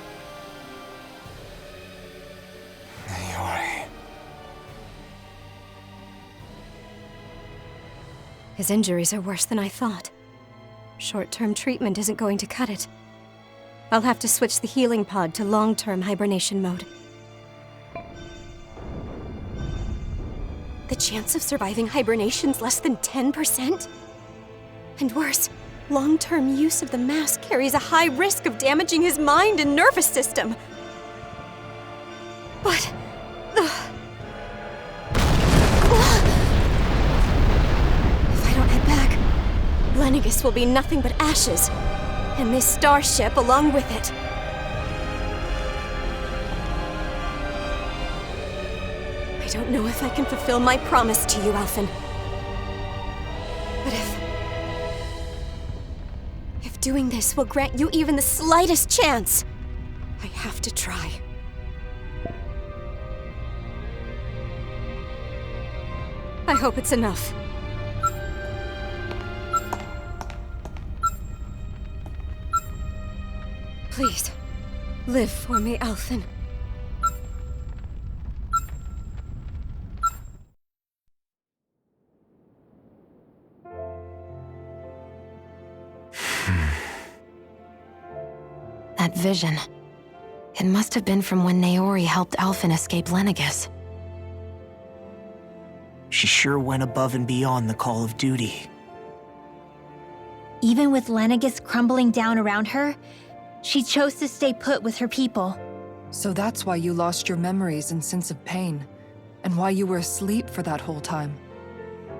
Naori... His injuries are worse than I thought. Short-term treatment isn't going to cut it. I'll have to switch the healing pod to long-term hibernation mode. The chance of surviving hibernation's less than 10%? And worse, long-term use of the mask carries a high risk of damaging his mind and nervous system. But... If I don't head back, Lenegis will be nothing but ashes, and this starship along with it. I don't know if I can fulfill my promise to you, Alphen. But if doing this will grant you even the slightest chance, I have to try. I hope it's enough. Please, Live for me, Alphen. That vision. It must have been from when Naori helped Alphen escape Lenegis. She sure went above and beyond the call of duty. Even with Lenegis crumbling down around her, she chose to stay put with her people. So that's why you lost your memories and sense of pain, and why you were asleep for that whole time.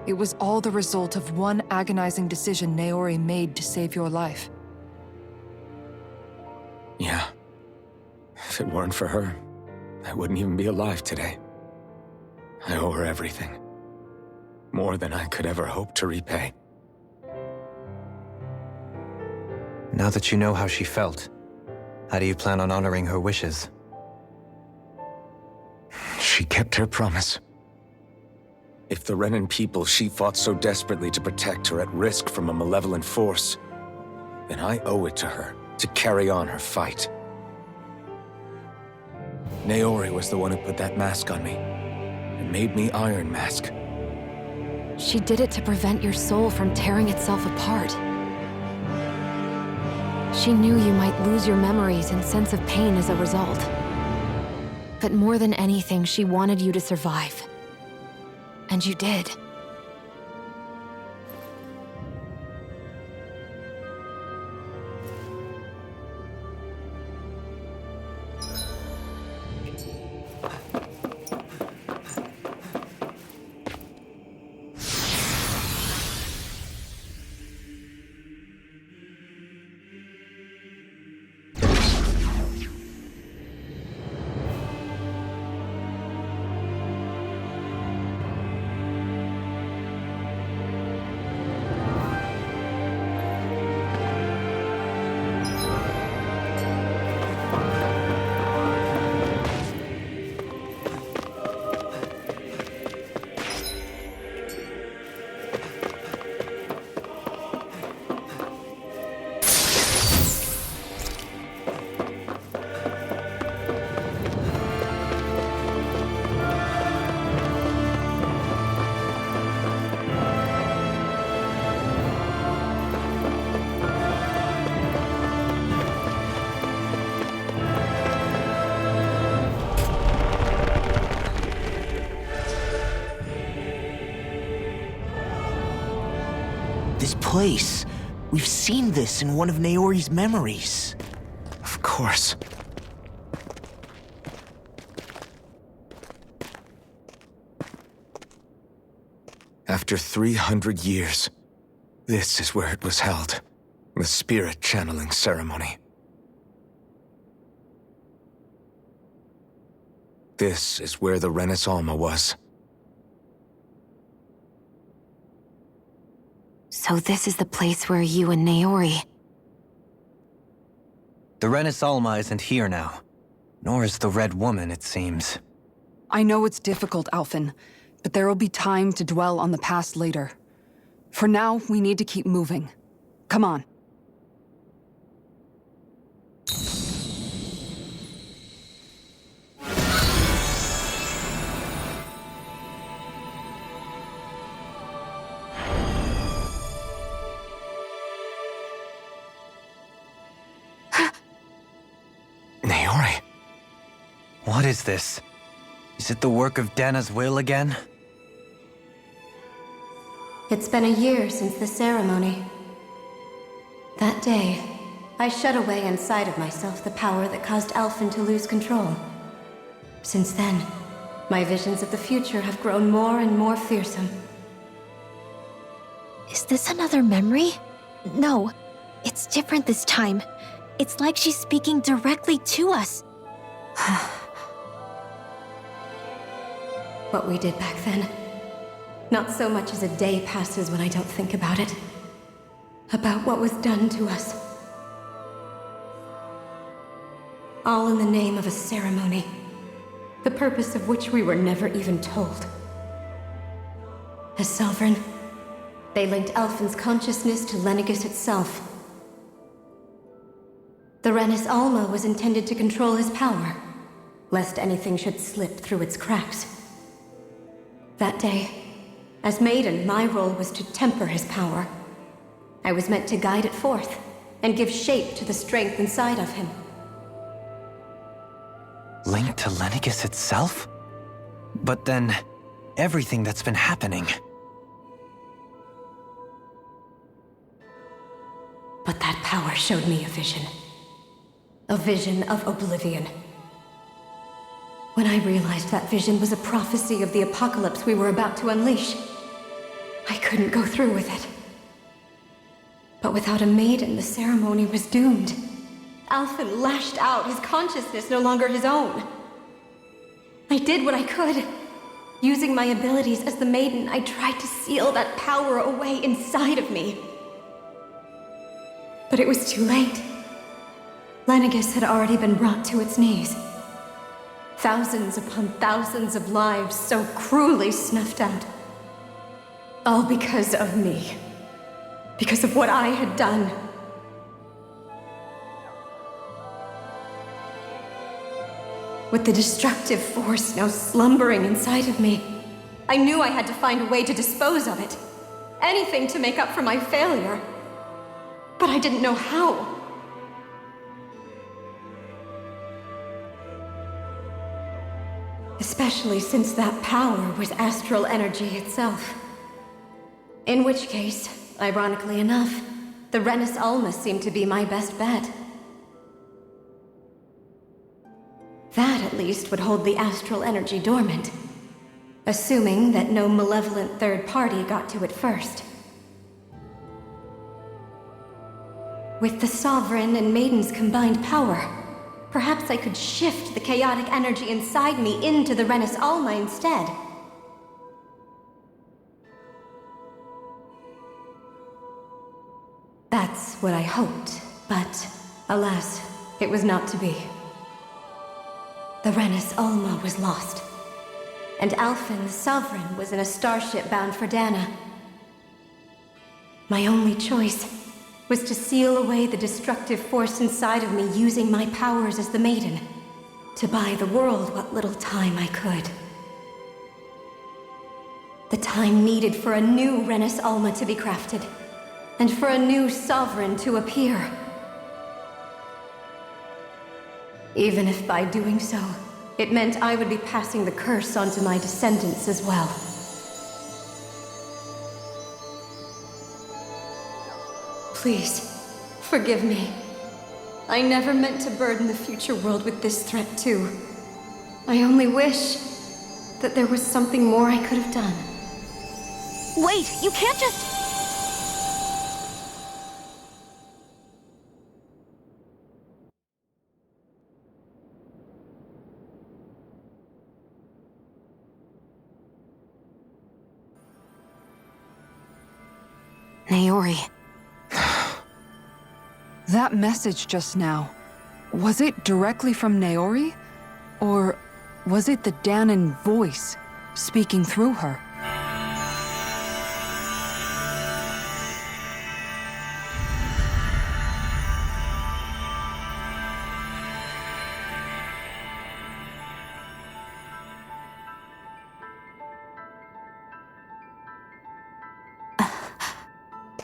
It was all the result of one agonizing decision Naori made to save your life. Yeah. If it weren't for her, I wouldn't even be alive today. I owe her everything. More than I could ever hope to repay. Now that you know how she felt, how do you plan on honoring her wishes? She kept her promise. If the Renan people she fought so desperately to protect are at risk from a malevolent force, then I owe it to her to carry on her fight. Naori was the one who put that mask on me, and made me Iron Mask. She did it to prevent your soul from tearing itself apart. She knew you might lose your memories and sense of pain as a result. But more than anything, she wanted you to survive. And you did. This place. We've seen this in one of Naori's memories. Of course. After 300 years, this is where it was held. The spirit channeling ceremony. This is where the Renis Alma was. So this is the place where you and Naori... The Renis Alma isn't here now. Nor is the Red Woman, it seems. I know it's difficult, Alphen, but there will be time to dwell on the past later. For now, we need to keep moving. Come on. Naori. What is this? Is it the work of Dana's will again? It's been a year since the ceremony. That day, I shut away inside of myself the power that caused Alphen to lose control. Since then, my visions of the future have grown more and more fearsome. Is this another memory? No, it's different this time. It's like she's speaking directly to us. What we did back then. Not so much as a day passes when I don't think about it. About what was done to us. All in the name of a ceremony. The purpose of which we were never even told. As Sovereign, they linked Alphen's consciousness to Lenegis itself. The Renis Alma was intended to control his power, lest anything should slip through its cracks. That day, as Maiden, my role was to temper his power. I was meant to guide it forth, and give shape to the strength inside of him. Linked to Lenegis itself? But then, everything that's been happening... But that power showed me a vision. A vision of oblivion. When I realized that vision was a prophecy of the apocalypse we were about to unleash, I couldn't go through with it. But without a maiden, the ceremony was doomed. Alphen lashed out, his consciousness no longer his own. I did what I could. Using my abilities as the maiden, I tried to seal that power away inside of me. But it was too late. Lenegis had already been brought to its knees. Thousands upon thousands of lives so cruelly snuffed out. All because of me. Because of what I had done. With the destructive force now slumbering inside of me, I knew I had to find a way to dispose of it. Anything to make up for my failure. But I didn't know how. Especially since that power was astral energy itself. In which case, ironically enough, the Renis Alma seemed to be my best bet. That, at least, would hold the astral energy dormant. Assuming that no malevolent third party got to it first. With the Sovereign and Maiden's combined power, perhaps I could shift the chaotic energy inside me into the Renis Alma instead. That's what I hoped, but alas, it was not to be. The Renis Alma was lost, and Alphen, the Sovereign, was in a starship bound for Dana. My only choice was to seal away the destructive force inside of me using my powers as the Maiden, to buy the world what little time I could. The time needed for a new Renis Alma to be crafted, and for a new Sovereign to appear. Even if by doing so, it meant I would be passing the curse on to my descendants as well. Please, forgive me. I never meant to burden the future world with this threat too. I only wish that there was something more I could have done. Wait, you can't just... Naori. That message just now, was it directly from Naori? Or was it the Danan voice speaking through her?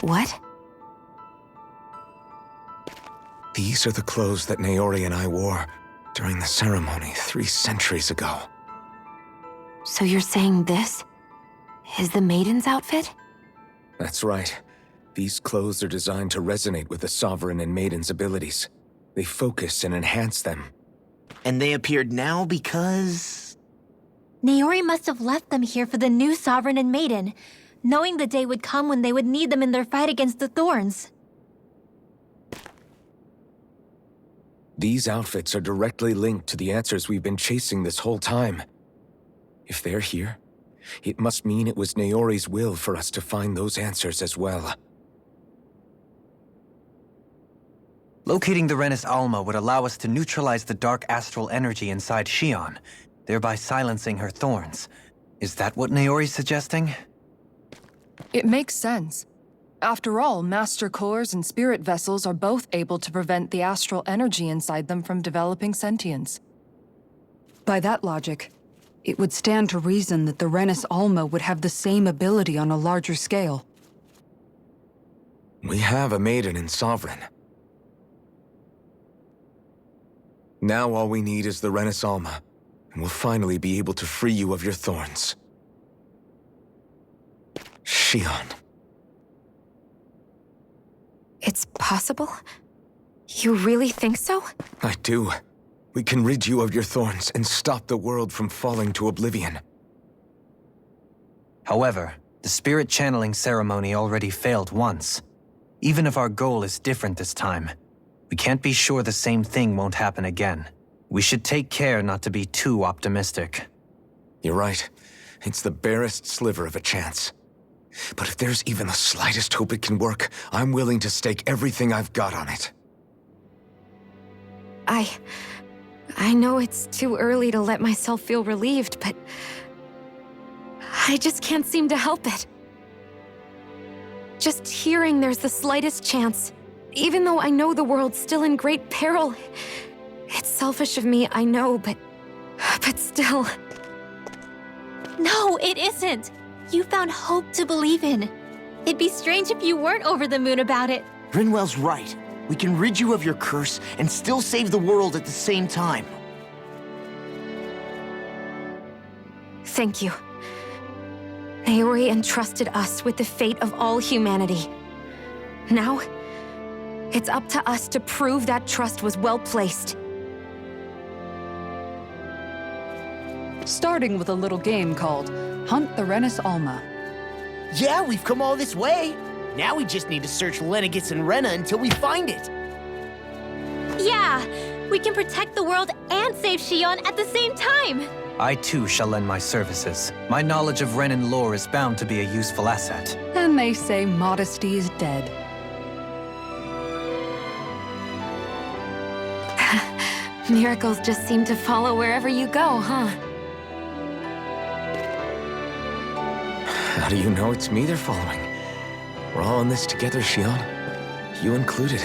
What? These are the clothes that Naori and I wore during the ceremony 3 centuries ago. So you're saying this is the Maiden's outfit? That's right. These clothes are designed to resonate with the Sovereign and Maiden's abilities. They focus and enhance them. And they appeared now because... Naori must have left them here for the new Sovereign and Maiden, knowing the day would come when they would need them in their fight against the Thorns. These outfits are directly linked to the answers we've been chasing this whole time. If they're here, it must mean it was Naori's will for us to find those answers as well. Locating the Renis Alma would allow us to neutralize the dark astral energy inside Shionne, thereby silencing her thorns. Is that what Naori's suggesting? It makes sense. After all, Master Cores and Spirit Vessels are both able to prevent the astral energy inside them from developing sentience. By that logic, it would stand to reason that the Renus Alma would have the same ability on a larger scale. We have a maiden and sovereign. Now all we need is the Renus Alma, and we'll finally be able to free you of your thorns. Shionne. It's possible? You really think so? I do. We can rid you of your thorns and stop the world from falling to oblivion. However, the spirit channeling ceremony already failed once. Even if our goal is different this time, we can't be sure the same thing won't happen again. We should take care not to be too optimistic. You're right. It's the barest sliver of a chance. But if there's even the slightest hope it can work, I'm willing to stake everything I've got on it. I know it's too early to let myself feel relieved, but I just can't seem to help it. Just hearing there's the slightest chance, even though I know the world's still in great peril. It's selfish of me, I know, but still. No, it isn't. You found hope to believe in. It'd be strange if you weren't over the moon about it. Rinwell's right. We can rid you of your curse and still save the world at the same time. Thank you. Naori entrusted us with the fate of all humanity. Now, it's up to us to prove that trust was well placed. Starting with a little game called Hunt the Renus Alma. Yeah, we've come all this way. Now we just need to search Lenegis and Rena until we find it. Yeah, we can protect the world and save Shionne at the same time. I too shall lend my services. My knowledge of Renan lore is bound to be a useful asset. And they say modesty is dead. Miracles just seem to follow wherever you go, huh? How do you know it's me they're following? We're all in this together, Shionne. You included.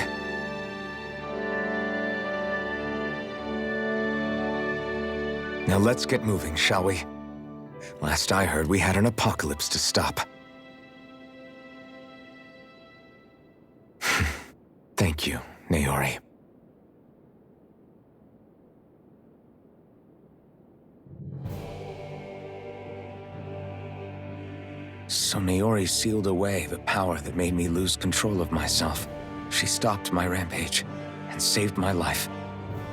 Now let's get moving, shall we? Last I heard, we had an apocalypse to stop. Thank you, Naori. So Naori sealed away the power that made me lose control of myself. She stopped my rampage and saved my life.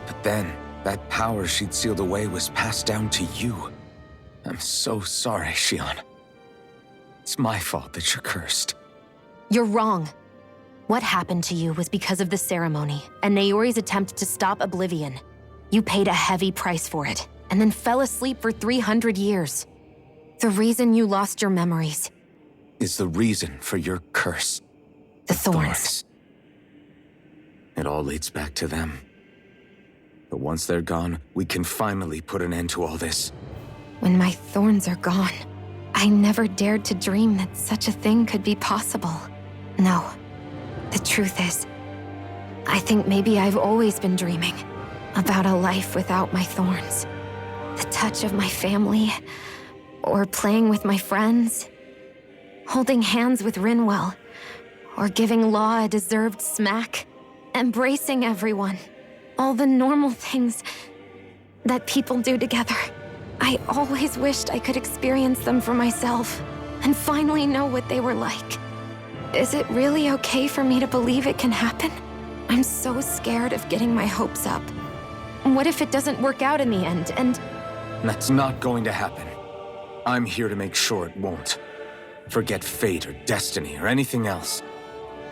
But then, that power she'd sealed away was passed down to you. I'm so sorry, Shionne. It's my fault that you're cursed. You're wrong. What happened to you was because of the ceremony and Naori's attempt to stop oblivion. You paid a heavy price for it, and then fell asleep for 300 years. The reason you lost your memories is the reason for your curse. The thorns. It all leads back to them. But once they're gone, we can finally put an end to all this. When my thorns are gone, I never dared to dream that such a thing could be possible. No. The truth is, I think maybe I've always been dreaming about a life without my thorns. The touch of my family, or playing with my friends, holding hands with Rinwell, or giving Law a deserved smack, embracing everyone. All the normal things that people do together. I always wished I could experience them for myself and finally know what they were like. Is it really okay for me to believe it can happen? I'm so scared of getting my hopes up. What if it doesn't work out in the end, and... That's not going to happen. I'm here to make sure it won't. Forget fate or destiny or anything else.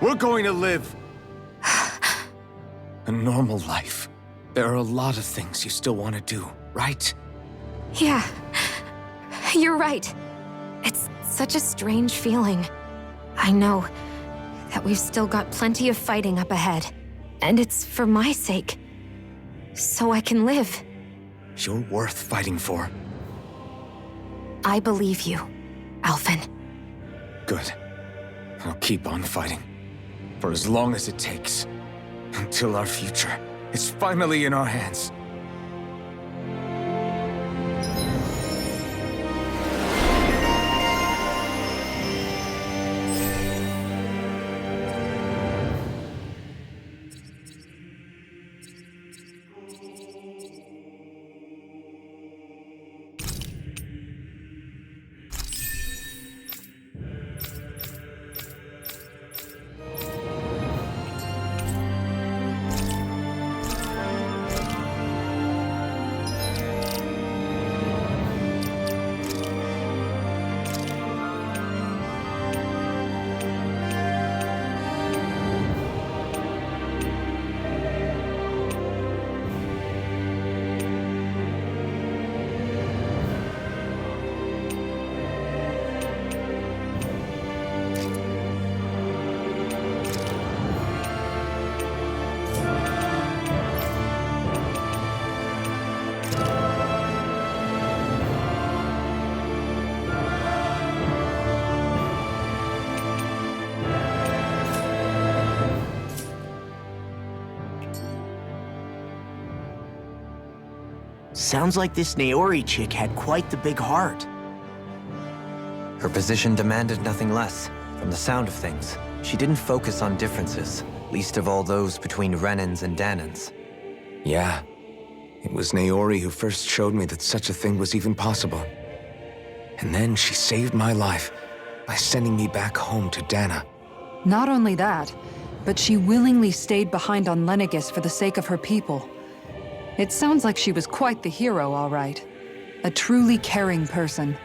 We're going to live a normal life. There are a lot of things you still want to do, right? Yeah, you're right. It's such a strange feeling. I know that we've still got plenty of fighting up ahead, and it's for my sake, so I can live. You're worth fighting for. I believe you, Alphen. Good. I'll keep on fighting. For as long as it takes. Until our future is finally in our hands. Sounds like this Naori chick had quite the big heart. Her position demanded nothing less. From the sound of things, she didn't focus on differences, least of all those between Renans and Danans. Yeah. It was Naori who first showed me that such a thing was even possible. And then she saved my life by sending me back home to Dana. Not only that, but she willingly stayed behind on Lenegis for the sake of her people. It sounds like she was quite the hero, all right. A truly caring person.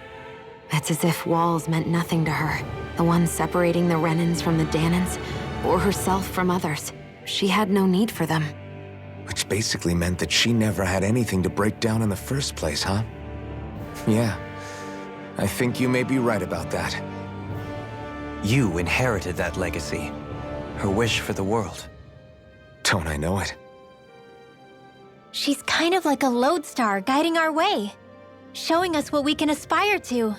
It's as if walls meant nothing to her. The ones separating the Renans from the Danans, or herself from others. She had no need for them. Which basically meant that she never had anything to break down in the first place, huh? Yeah. I think you may be right about that. You inherited that legacy. Her wish for the world. Don't I know it? She's kind of like a lodestar guiding our way, showing us what we can aspire to.